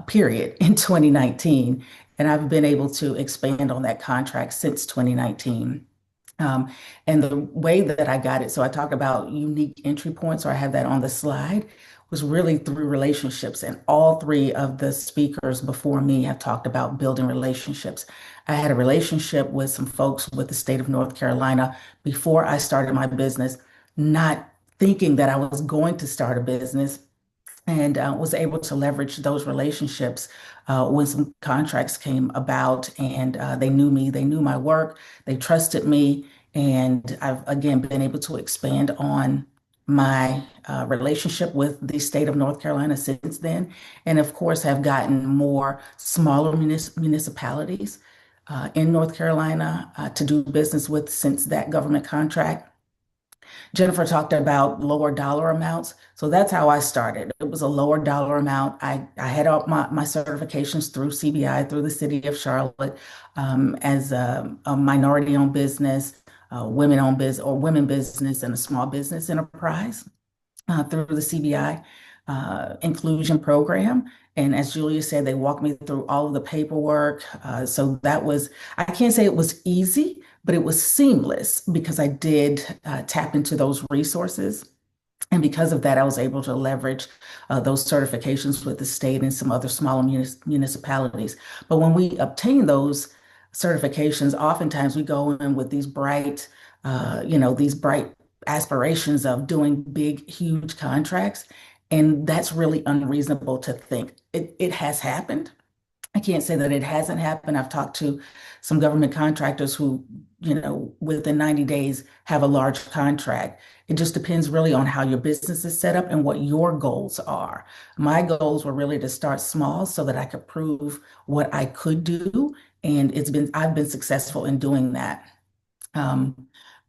period, in 2019. And I've been able to expand on that contract since 2019. And the way that I got it, so I talked about unique entry points, or I have that on the slide, was really through relationships. And all three of the speakers before me have talked about building relationships. I had a relationship with some folks with the state of North Carolina before I started my business, not thinking that I was going to start a business, and was able to leverage those relationships when some contracts came about, and they knew me, they knew my work, they trusted me, and I've again been able to expand on my relationship with the state of North Carolina since then, and of course have gotten more smaller municipalities in North Carolina to do business with since that government contract. Jennifer talked about lower dollar amounts. So that's how I started. It was a lower dollar amount. I had all my certifications through CBI, through the city of Charlotte, as a minority-owned business, women-owned business, or women business, and a small business enterprise through the CBI inclusion program. And as Julia said, they walked me through all of the paperwork. So that was, I can't say it was easy, but it was seamless because I did tap into those resources. And because of that, I was able to leverage those certifications with the state and some other smaller municipalities. But when we obtain those certifications, oftentimes we go in with these bright, these bright aspirations of doing big, huge contracts. And that's really unreasonable to think. It has happened. I can't say that it hasn't happened. I've talked to some government contractors who, within 90 days have a large contract. It just depends really on how your business is set up and what your goals are. My goals were really to start small so that I could prove what I could do. And I've been successful in doing that.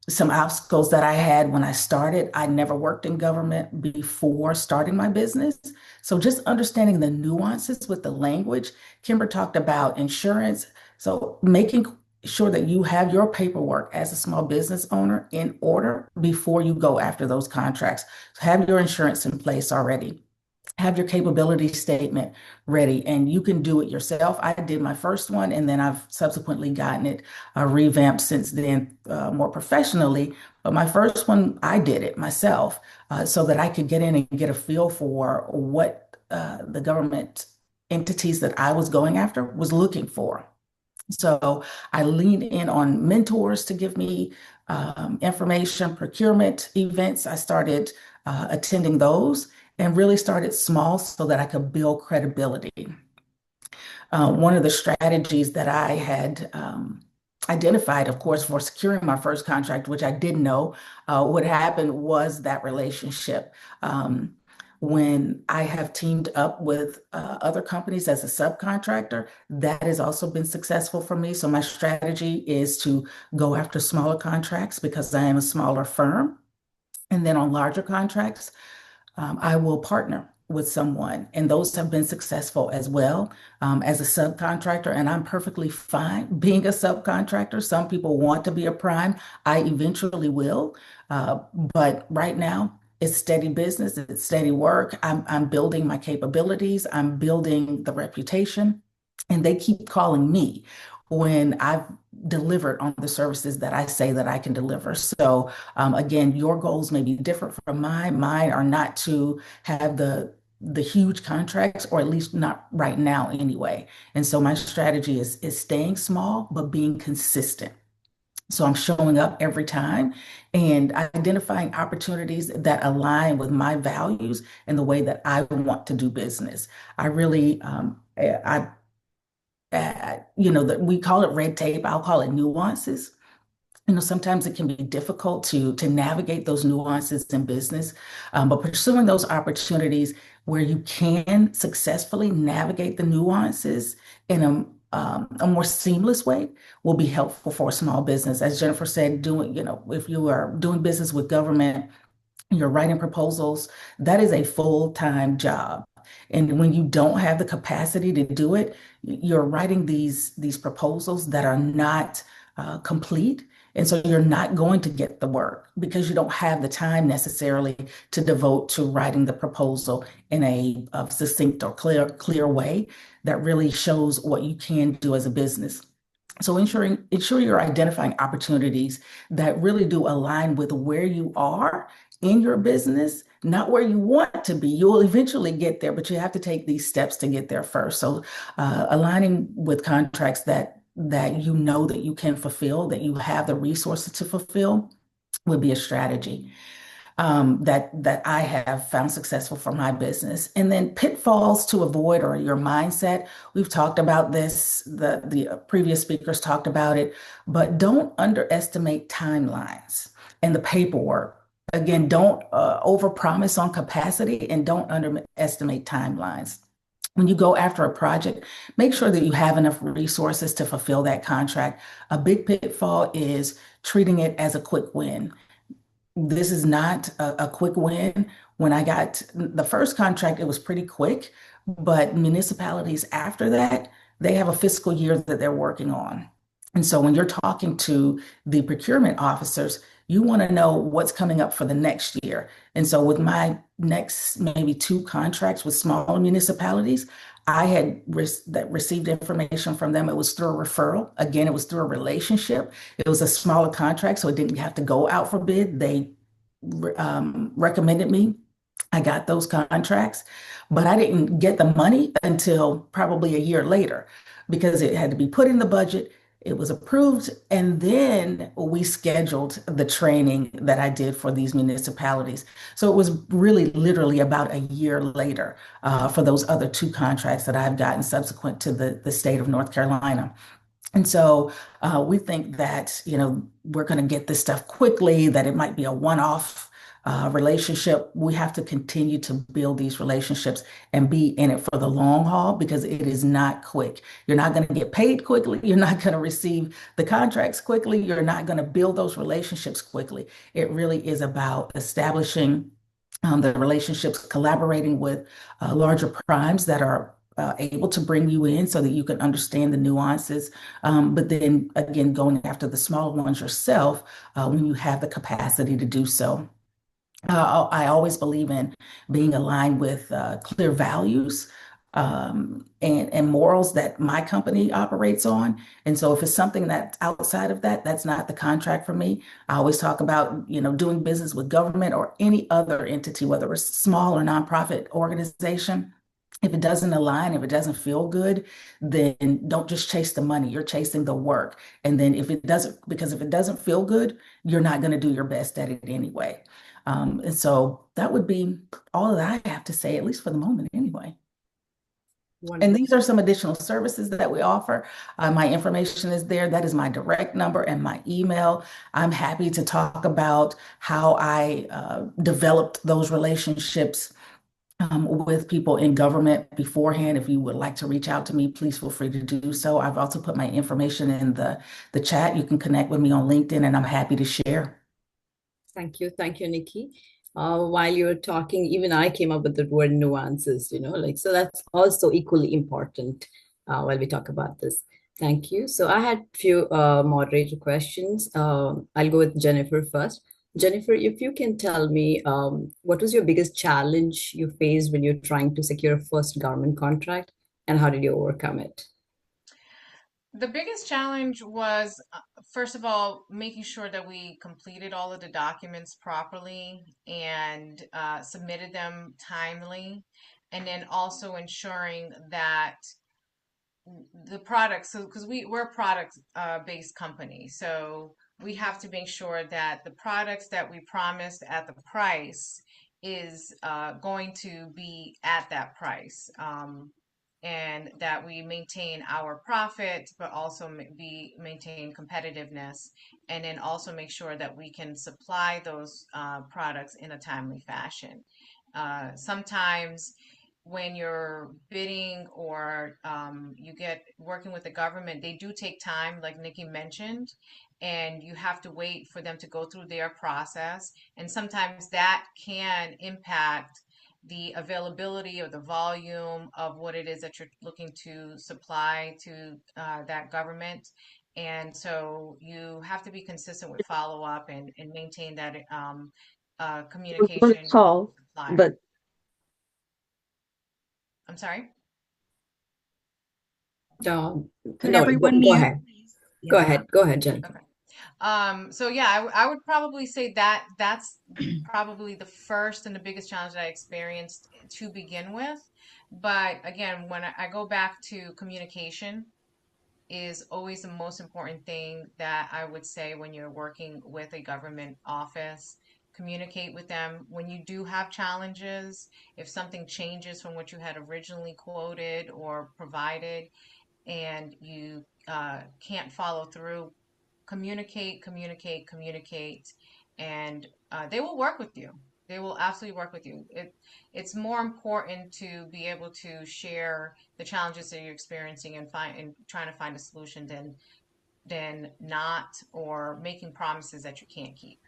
Some obstacles that I had when I started, I never worked in government before starting my business. So just understanding the nuances with the language. Kimber talked about insurance. So making sure that you have your paperwork as a small business owner in order before you go after those contracts. So have your insurance in place already. Have your capability statement ready, and you can do it yourself. I did my first one, and then I've subsequently gotten it revamped since then more professionally. But my first one, I did it myself so that I could get in and get a feel for what the government entities that I was going after was looking for. So I leaned in on mentors to give me information, procurement events. I started attending those and really started small so that I could build credibility. One of the strategies that I had identified, of course, for securing my first contract, which I didn't know would happen, was that relationship. When I have teamed up with other companies as a subcontractor, that has also been successful for me. So my strategy is to go after smaller contracts because I am a smaller firm. And then on larger contracts, I will partner with someone, and those have been successful as well as a subcontractor. And I'm perfectly fine being a subcontractor. Some people want to be a prime. I eventually will. But right now, It's steady business, it's steady work. I'm building my capabilities, I'm building the reputation, and they keep calling me when I've delivered on the services that I say that I can deliver. So again, your goals may be different from mine. Mine are not to have the huge contracts, or at least not right now anyway. And so my strategy is staying small, but being consistent. So I'm showing up every time and identifying opportunities that align with my values and the way that I want to do business. I really, that we call it red tape. I'll call it nuances. Sometimes it can be difficult to navigate those nuances in business, but pursuing those opportunities where you can successfully navigate the nuances in a more seamless way will be helpful for a small business. As Jennifer said, if you are doing business with government, you're writing proposals, that is a full-time job. And when you don't have the capacity to do it, you're writing these proposals that are not complete. And so you're not going to get the work because you don't have the time necessarily to devote to writing the proposal in a succinct or clear way that really shows what you can do as a business. So ensure you're identifying opportunities that really do align with where you are in your business, not where you want to be. You will eventually get there, but you have to take these steps to get there first. So aligning with contracts that you know that you can fulfill, that you have the resources to fulfill, would be a strategy that I have found successful for my business. And then pitfalls to avoid, or your mindset. We've talked about this, the previous speakers talked about it, but don't underestimate timelines and the paperwork. Again, don't overpromise on capacity, and don't underestimate timelines. When you go after a project, make sure that you have enough resources to fulfill that contract. A big pitfall is treating it as a quick win. This is not a quick win. When I got the first contract, it was pretty quick, but municipalities after that, they have a fiscal year that they're working on. And so when you're talking to the procurement officers, you want to know what's coming up for the next year. And so with my next maybe 2 contracts with small municipalities, I had received information from them. It was through a referral. Again, it was through a relationship. It was a smaller contract, so it didn't have to go out for bid. They recommended me. I got those contracts, but I didn't get the money until probably a year later because it had to be put in the budget. It was approved, and then we scheduled the training that I did for these municipalities. So it was really literally about a year later for those other 2 contracts that I've gotten subsequent to the state of North Carolina. And so we think that, we're going to get this stuff quickly, that it might be a one-off relationship. We have to continue to build these relationships and be in it for the long haul, because it is not quick. You're not going to get paid quickly. You're not going to receive the contracts quickly. You're not going to build those relationships quickly. It really is about establishing the relationships, collaborating with larger primes that are able to bring you in so that you can understand the nuances. But then again, going after the smaller ones yourself when you have the capacity to do so. I always believe in being aligned with clear values and morals that my company operates on. And so if it's something that's outside of that, that's not the contract for me. I always talk about, doing business with government or any other entity, whether it's small or nonprofit organization. If it doesn't align, if it doesn't feel good, then don't just chase the money. You're chasing the work. And then if it doesn't feel good, you're not going to do your best at it anyway. And so that would be all that I have to say, at least for the moment anyway. Wonderful. And these are some additional services that we offer. My information is there. That is my direct number and my email. I'm happy to talk about how I developed those relationships with people in government beforehand. If you would like to reach out to me, please feel free to do so. I've also put my information in the chat. You can connect with me on LinkedIn, and I'm happy to share. Thank you. Thank you, Nikki. While you were talking, even I came up with the word nuances, so that's also equally important while we talk about this. Thank you. So I had a few moderator questions. I'll go with Jennifer first. Jennifer, if you can tell me, what was your biggest challenge you faced when you're trying to secure a first government contract, and how did you overcome it? The biggest challenge was, first of all, making sure that we completed all of the documents properly and submitted them timely, and then also ensuring that the products, so because we're a product based company, so we have to make sure that the products that we promised at the price is going to be at that price, and that we maintain our profit but also maintain competitiveness, and then also make sure that we can supply those products in a timely fashion. Sometimes when you're bidding or you get working with the government, they do take time, like Nikki mentioned, and you have to wait for them to go through their process. And sometimes that can impact the availability or the volume of what it is that you're looking to supply to that government. And so you have to be consistent with follow up and maintain that communication with Call, the supplier. but I'm sorry? Could No, everyone go mute, ahead. please? Go Yeah. ahead. Go ahead, Jennifer. Okay. So yeah, I would probably say that that's probably the first and the biggest challenge that I experienced to begin with. But again, when I go back to communication is always the most important thing that I would say when you're working with a government office. Communicate with them when you do have challenges. If something changes from what you had originally quoted or provided, and you can't follow through, communicate, and they will work with you. They will absolutely work with you. It's more important to be able to share the challenges that you're experiencing and trying to find a solution than not, or making promises that you can't keep.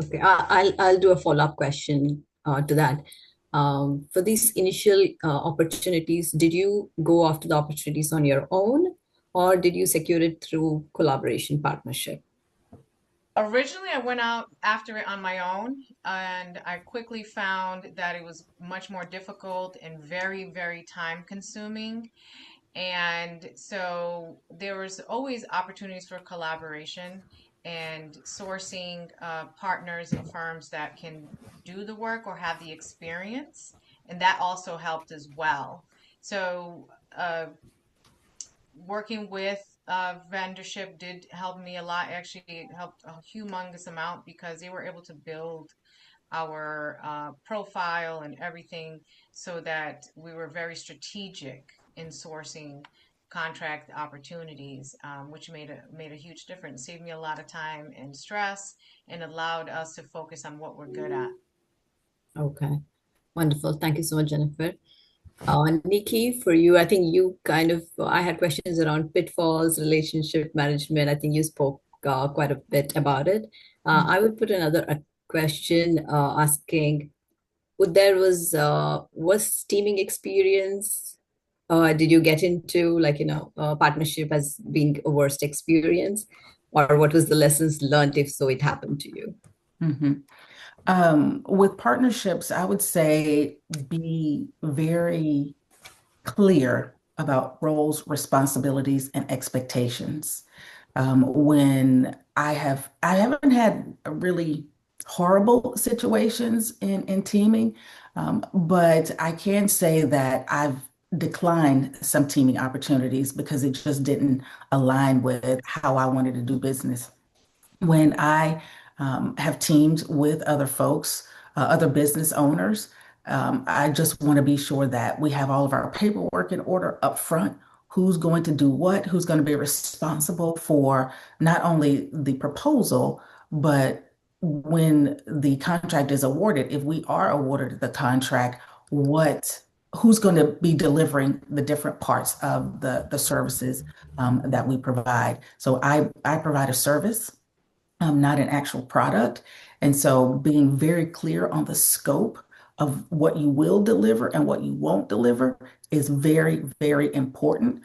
Okay, I'll do a follow-up question to that. For these initial opportunities, did you go after the opportunities on your own, or did you secure it through collaboration partnership? Originally, I went out after it on my own, and I quickly found that it was much more difficult and very, very time consuming. And so there was always opportunities for collaboration and sourcing partners and firms that can do the work or have the experience. And that also helped as well. So working with Vendorship did help me a lot. Actually, it helped a humongous amount because they were able to build our profile and everything so that we were very strategic in sourcing contract opportunities, which made a huge difference. Saved me a lot of time and stress, and allowed us to focus on what we're good at. Okay, wonderful. Thank you so much, Jennifer. Nikki, for you, I think you kind of, I had questions around pitfalls, relationship management. I think you spoke quite a bit about it. I would put a question asking, was teaming experience, did you get into partnership as being a worst experience? Or what was the lessons learned, if so it happened to you? With partnerships, I would say be very clear about roles, responsibilities, and expectations. When I haven't had really horrible situations in teaming, but I can say that I've declined some teaming opportunities because it just didn't align with how I wanted to do business. When I have teamed with other folks, other business owners, I just want to be sure that we have all of our paperwork in order up front. Who's going to do what? Who's going to be responsible for not only the proposal, but when the contract is awarded, if we are awarded the contract, who's going to be delivering the different parts of the services that we provide. So I provide a service, not an actual product. And so being very clear on the scope of what you will deliver and what you won't deliver is very, very important.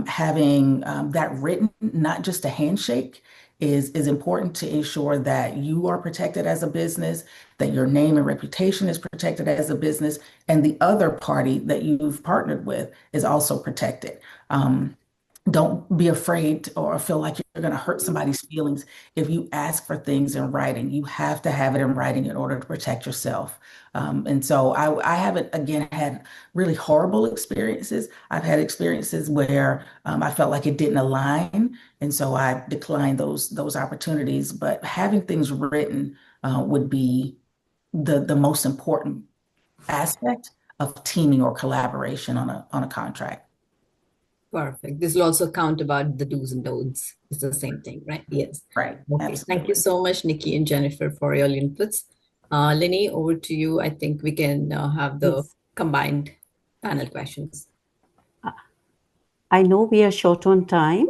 Having that written, not just a handshake, is important to ensure that you are protected as a business, that your name and reputation is protected as a business, and the other party that you've partnered with is also protected. Don't be afraid or feel like you're going to hurt somebody's feelings if you ask for things in writing. You have to have it in writing in order to protect yourself. And so I haven't, again, had really horrible experiences. I've had experiences where I felt like it didn't align. And so I declined those opportunities. But having things written would be the most important aspect of teaming or collaboration on a contract. Perfect. This will also count about the do's and don'ts. It's the same thing, right? Yes. Right. Okay. Thank you so much, Nikki and Jennifer, for your inputs. Lynnie, over to you. I think we can have the Yes. combined panel questions. I know we are short on time.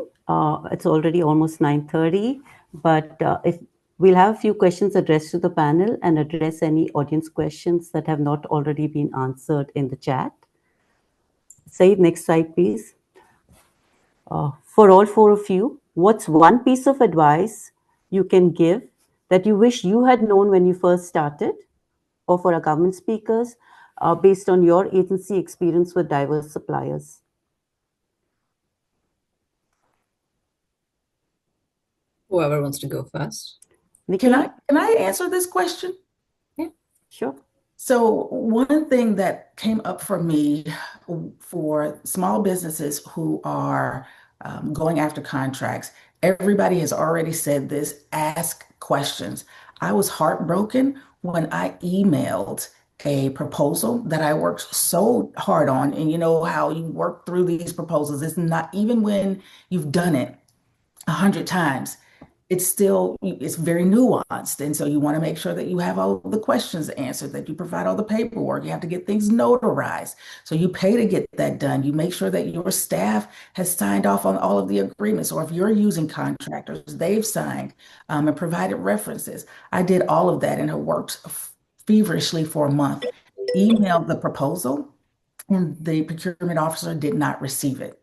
It's already almost 9:30, but if we'll have a few questions addressed to the panel and address any audience questions that have not already been answered in the chat. Said, next slide, please. For all four of you, what's one piece of advice you can give that you wish you had known when you first started? Or for our government speakers, based on your agency experience with diverse suppliers? Whoever wants to go first. Nikki? Can I answer this question? Yeah, sure. So one thing that came up for me for small businesses who are going after contracts, everybody has already said this, ask questions. I was heartbroken when I emailed a proposal that I worked so hard on. And you know how you work through these proposals. It's not even when you've done it 100 times, it's very nuanced. And so you want to make sure that you have all the questions answered, that you provide all the paperwork. You have to get things notarized. So you pay to get that done. You make sure that your staff has signed off on all of the agreements, or if you're using contractors, they've signed and provided references. I did all of that and have worked feverishly for a month, emailed the proposal, and the procurement officer did not receive it.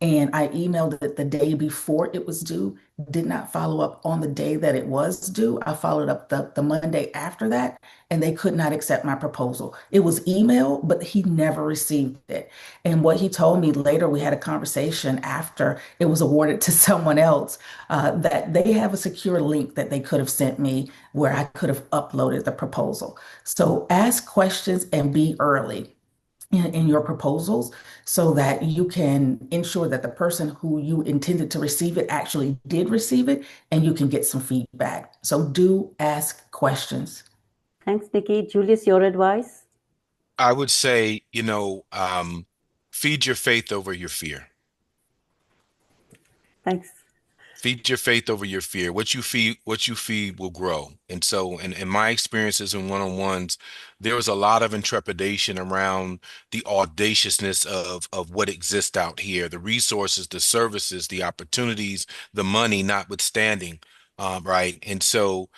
And I emailed it the day before it was due, did not follow up on the day that it was due. I followed up the Monday after that, and they could not accept my proposal. It was emailed, but he never received it. And what he told me later, we had a conversation after it was awarded to someone else, that they have a secure link that they could have sent me where I could have uploaded the proposal. So ask questions and be early in your proposals so that you can ensure that the person who you intended to receive it actually did receive it, and you can get some feedback. So do ask questions. Thanks, Nikki. Julius, your advice? I would say, feed your faith over your fear. Thanks. Feed your faith over your fear. What you feed will grow. And so in my experiences in one-on-ones, there was a lot of intrepidation around the audaciousness of what exists out here, the resources, the services, the opportunities, the money notwithstanding. Right. And so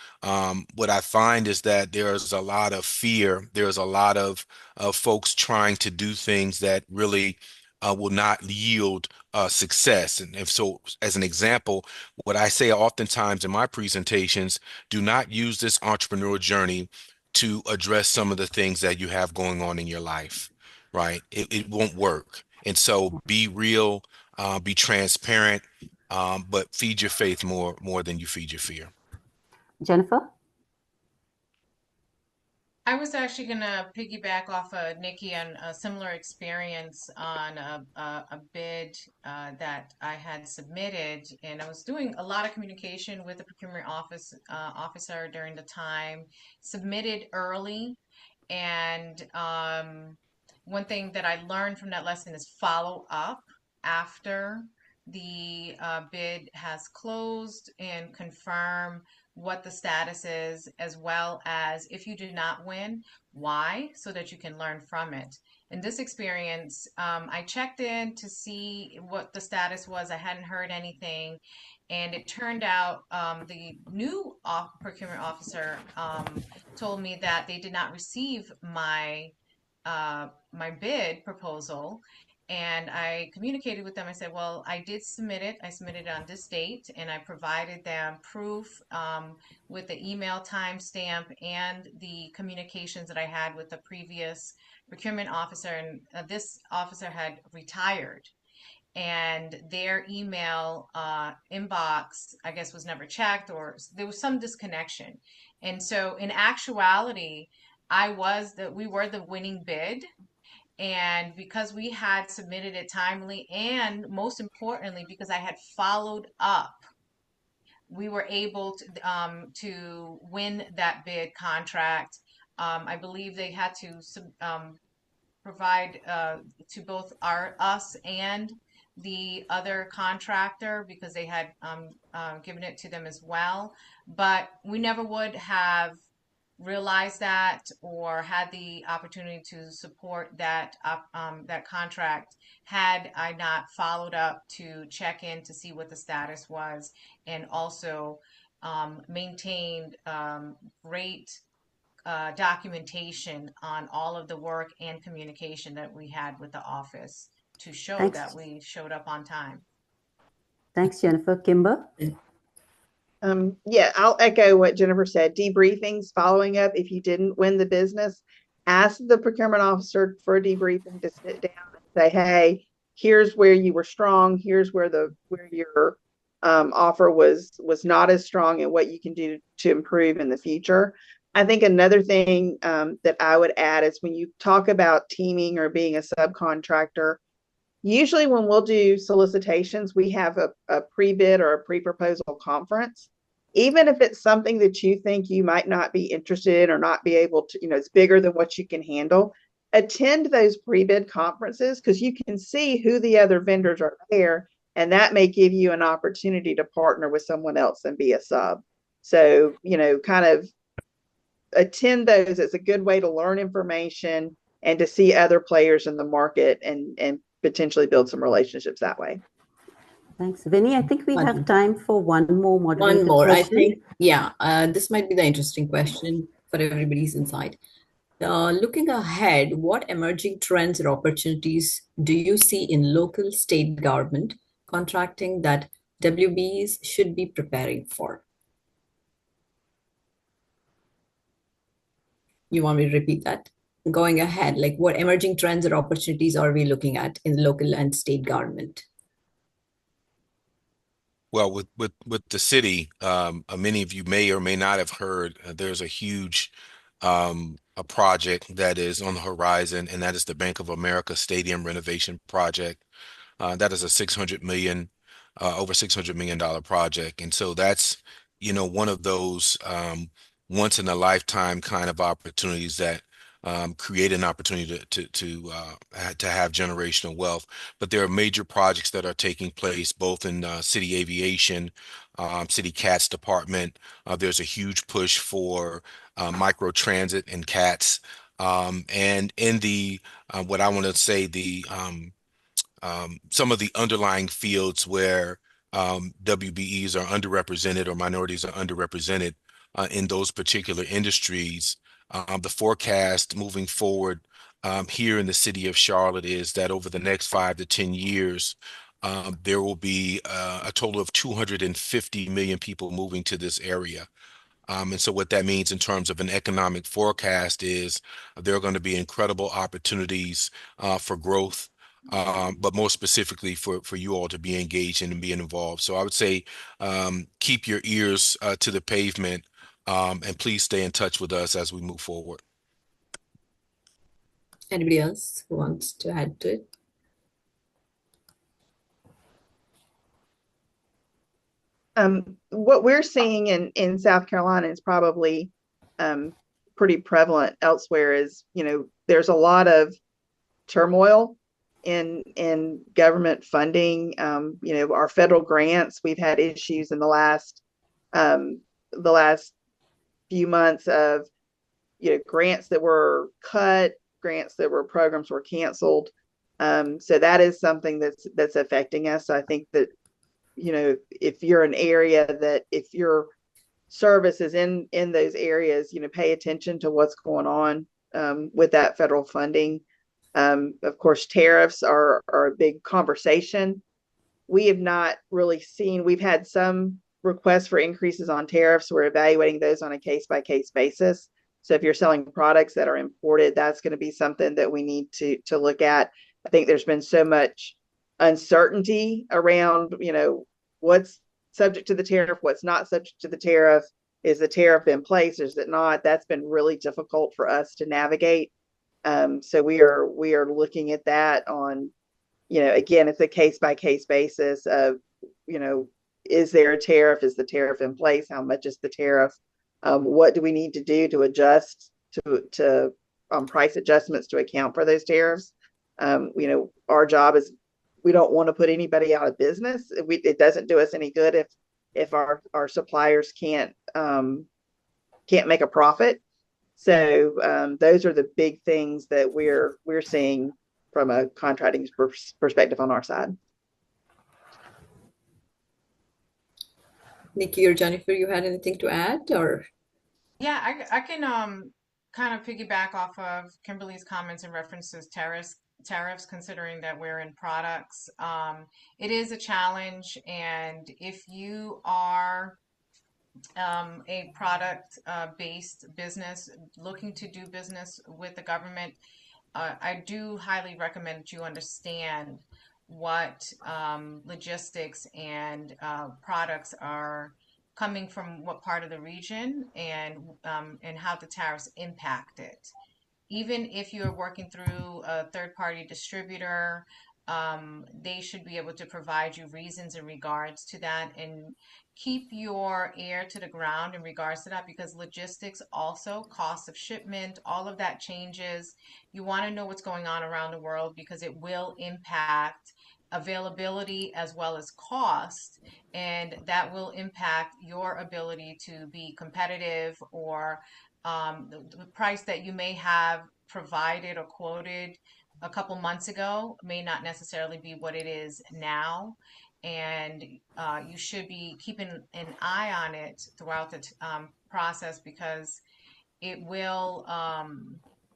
what I find is that there's a lot of fear. There's a lot of folks trying to do things that really will not yield success. And if so, as an example, what I say oftentimes in my presentations, do not use this entrepreneurial journey to address some of the things that you have going on in your life, right? It won't work. And so be real, be transparent, but feed your faith more than you feed your fear. Jennifer? I was actually going to piggyback off of Nikki on a similar experience on a bid that I had submitted, and I was doing a lot of communication with the procurement officer during the time, submitted early, and one thing that I learned from that lesson is follow up after the bid has closed and confirm what the status is, as well as if you do not win, why, so that you can learn from it. In this experience, I checked in to see what the status was. I hadn't heard anything. And it turned out the new procurement officer told me that they did not receive my my bid proposal, And I communicated with them. I said, well, I did submit it. I submitted it on this date, and I provided them proof with the email timestamp and the communications that I had with the previous procurement officer. And this officer had retired, and their email inbox, I guess, was never checked, or there was some disconnection. And so, in actuality, we were the winning bid, and because we had submitted it timely, and most importantly, because I had followed up, we were able to win that bid contract. I believe they had to provide to both us and the other contractor, because they had given it to them as well. But we never would have realized that or had the opportunity to support that that contract had I not followed up to check in to see what the status was, and also maintained great documentation on all of the work and communication that we had with the office to show Thanks. that we showed up on time. Thanks, Jennifer. Kimber? Yeah, I'll echo what Jennifer said. Debriefings, following up. If you didn't win the business, ask the procurement officer for a debriefing to sit down and say, hey, here's where you were strong. Here's where your offer was not as strong, and what you can do to improve in the future. I think another thing that I would add is, when you talk about teaming or being a subcontractor, usually when we'll do solicitations, we have a pre-bid or a pre-proposal conference. Even if it's something that you think you might not be interested in or not be able to, it's bigger than what you can handle, attend those pre-bid conferences, because you can see who the other vendors are there, and that may give you an opportunity to partner with someone else and be a sub. So, kind of attend those. It's a good way to learn information and to see other players in the market and potentially build some relationships that way. Thanks. Veni, I think we have time for one more moderator One more. question. I think, this might be the interesting question for everybody's insight. Looking ahead, what emerging trends or opportunities do you see in local state government contracting that WBEs should be preparing for? You want me to repeat that? Going ahead, like what emerging trends or opportunities are we looking at in local and state government? Well, with the city, many of you may or may not have heard, there's a huge a project that is on the horizon, and that is the Bank of America Stadium renovation project. That is a over $600 million project, and so that's one of those once in a lifetime kind of opportunities that create an opportunity to have generational wealth. But there are major projects that are taking place both in city aviation, city CATS department. There's a huge push for micro transit and CATS, and in the what I want to say some of the underlying fields where WBEs are underrepresented or minorities are underrepresented in those particular industries. The forecast moving forward here in the city of Charlotte is that over the next 5 to 10 years, there will be a total of 250 million people moving to this area. And so what that means in terms of an economic forecast is there are going to be incredible opportunities for growth, but more specifically for you all to be engaged and being involved. So I would say keep your ears to the pavement, and please stay in touch with us as we move forward. Anybody else who wants to add to it? What we're seeing in South Carolina is probably pretty prevalent elsewhere. Is there's a lot of turmoil in government funding. Our federal grants, we've had issues in the last few months of grants that were cut, programs were canceled. So that is something that's affecting us. So I think that if you're an area that if your service is in those areas, pay attention to what's going on with that federal funding. Of course, tariffs are a big conversation. We have not really seen, we've had some requests for increases on tariffs. We're evaluating those on a case-by-case basis. So if you're selling products that are imported, that's going to be something that we need to look at. I think there's been so much uncertainty around, what's subject to the tariff, what's not subject to the tariff. Is the tariff in place? Is it not? That's been really difficult for us to navigate. So we are looking at that on, again, it's a case by case basis of, is there a tariff? Is the tariff in place? How much is the tariff? What do we need to do to adjust to price adjustments to account for those tariffs? Our job is, we don't want to put anybody out of business. It doesn't do us any good if our suppliers can't make a profit. So those are the big things that we're seeing from a contracting perspective on our side. Nikki or Jennifer, you had anything to add, or? Yeah, I can kind of piggyback off of Kimberly's comments in references tariffs, considering that we're in products. It is a challenge, and if you are a product based business looking to do business with the government, I do highly recommend that you understand what logistics and products are coming from what part of the region, and how the tariffs impact it. Even if you're working through a third-party distributor, they should be able to provide you reasons in regards to that, and keep your ear to the ground in regards to that, because logistics also, cost of shipment, all of that changes. You want to know what's going on around the world, because it will impact availability as well as cost, and that will impact your ability to be competitive, or the price that you may have provided or quoted a couple months ago may not necessarily be what it is now. And you should be keeping an eye on it throughout the process, because it will,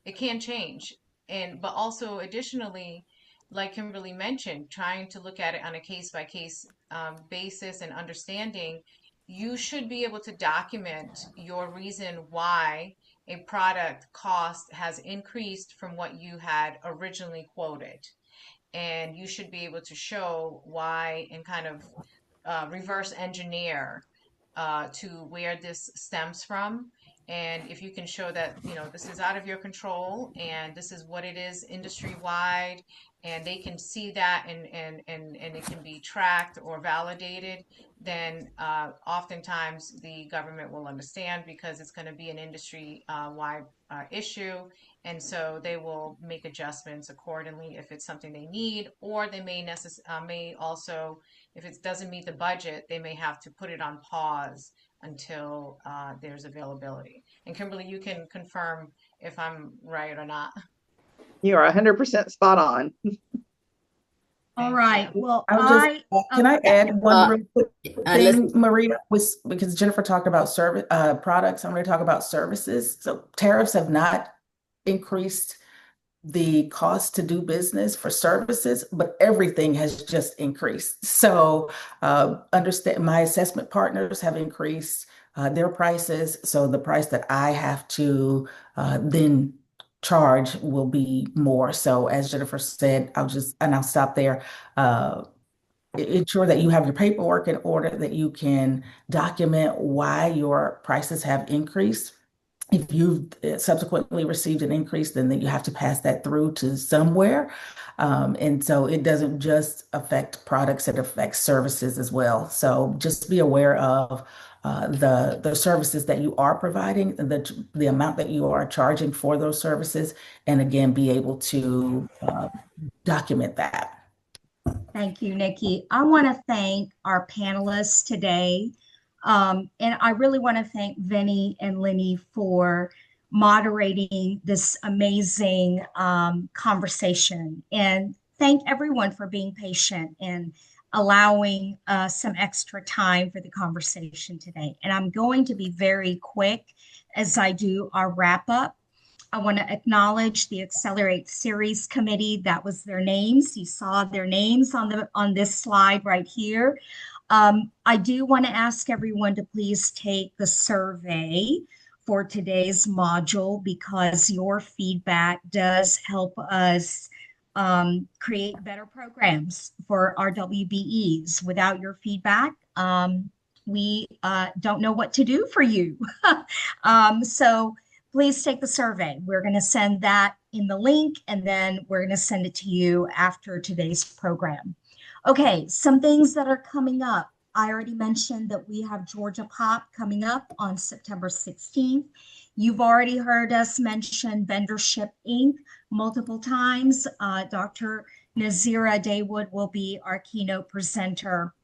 it can change. But also additionally, like Kimberly mentioned, trying to look at it on a case by case basis, and understanding you should be able to document your reason why a product cost has increased from what you had originally quoted. And you should be able to show why, and kind of reverse engineer to where this stems from. And if you can show that, this is out of your control, and this is what it is industry wide, and they can see that, and it can be tracked or validated, then oftentimes the government will understand, because it's going to be an industry wide issue. And so they will make adjustments accordingly if it's something they need, or they may also, if it doesn't meet the budget, they may have to put it on pause until there's availability. And Kimberly, you can confirm if I'm right or not. You are 100% spot on. All right. Well, can I add one real quick thing, Maria? Because Jennifer talked about service products. I'm going to talk about services. So tariffs have not increased the cost to do business for services, but everything has just increased. So understand, my assessment partners have increased their prices. So the price that I have to then charge will be more. So as Jennifer said, I'll stop there. Ensure that you have your paperwork in order, that you can document why your prices have increased. If you've subsequently received an increase, then you have to pass that through to somewhere. And so it doesn't just affect products, it affects services as well. So just be aware of the services that you are providing, the amount that you are charging for those services, and again, be able to document that. Thank you, Nikki. I want to thank our panelists today. And I really want to thank Veni and Lynnie for moderating this amazing conversation. And thank everyone for being patient and allowing some extra time for the conversation today. And I'm going to be very quick as I do our wrap up. I want to acknowledge the Accelerate Series Committee. That was their names. You saw their names on this slide right here. I do want to ask everyone to please take the survey for today's module, because your feedback does help us create better programs for our WBEs. Without your feedback, we don't know what to do for you. So please take the survey. We're going to send that in the link, and then we're going to send it to you after today's program. Okay, some things that are coming up. I already mentioned that we have Georgia Pop coming up on September 16th. You've already heard us mention Vendorship Inc. multiple times. Dr. Nazira Daywood will be our keynote presenter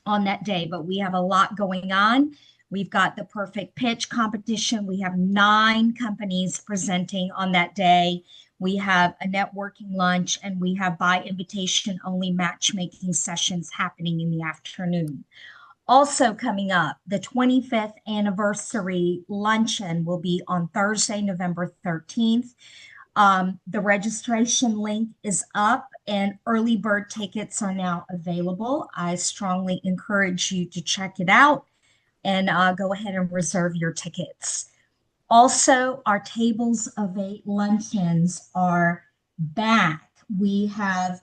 on that day, but we have a lot going on. We've got the perfect pitch competition. We have 9 companies presenting on that day. We have a networking lunch, and we have by invitation only matchmaking sessions happening in the afternoon. Also coming up, the 25th anniversary luncheon will be on Thursday, November 13th. The registration link is up, and early bird tickets are now available. I strongly encourage you to check it out and go ahead and reserve your tickets. Also, our tables of 8 luncheons are back. We have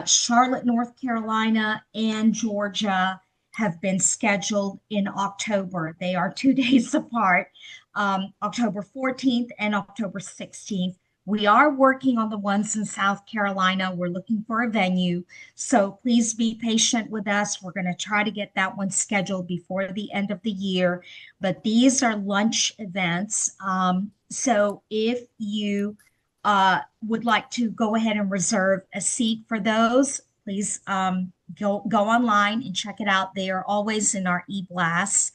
Charlotte, North Carolina, and Georgia have been scheduled in October. They are 2 days apart, October 14th and October 16th. We are working on the ones in South Carolina. We're looking for a venue, so please be patient with us. We're going to try to get that one scheduled before the end of the year, but these are lunch events. So if you would like to go ahead and reserve a seat for those, please go online and check it out. They are always in our e-blasts.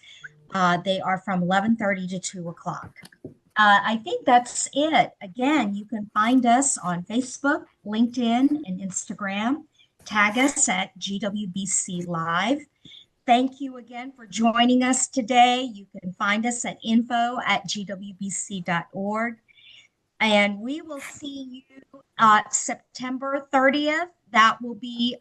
They are from 11:30 to 2 o'clock. I think that's it. Again, you can find us on Facebook, LinkedIn, and Instagram. Tag us at GWBC Live. Thank you again for joining us today. You can find us at info@gwbc.org. And we will see you September 30th. That will be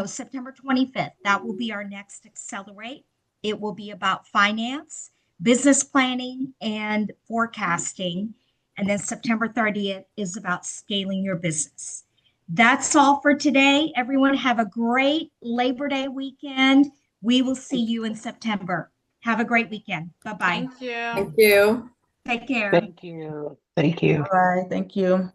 September 25th. That will be our next Accelerate. It will be about finance, business planning, and forecasting. And then September 30th is about scaling your business. That's all for today. Everyone have a great Labor Day weekend. We will see you in September. Have a great weekend. Bye-bye. Thank you. Thank you. Take care. Thank you. Thank you. All right, thank you.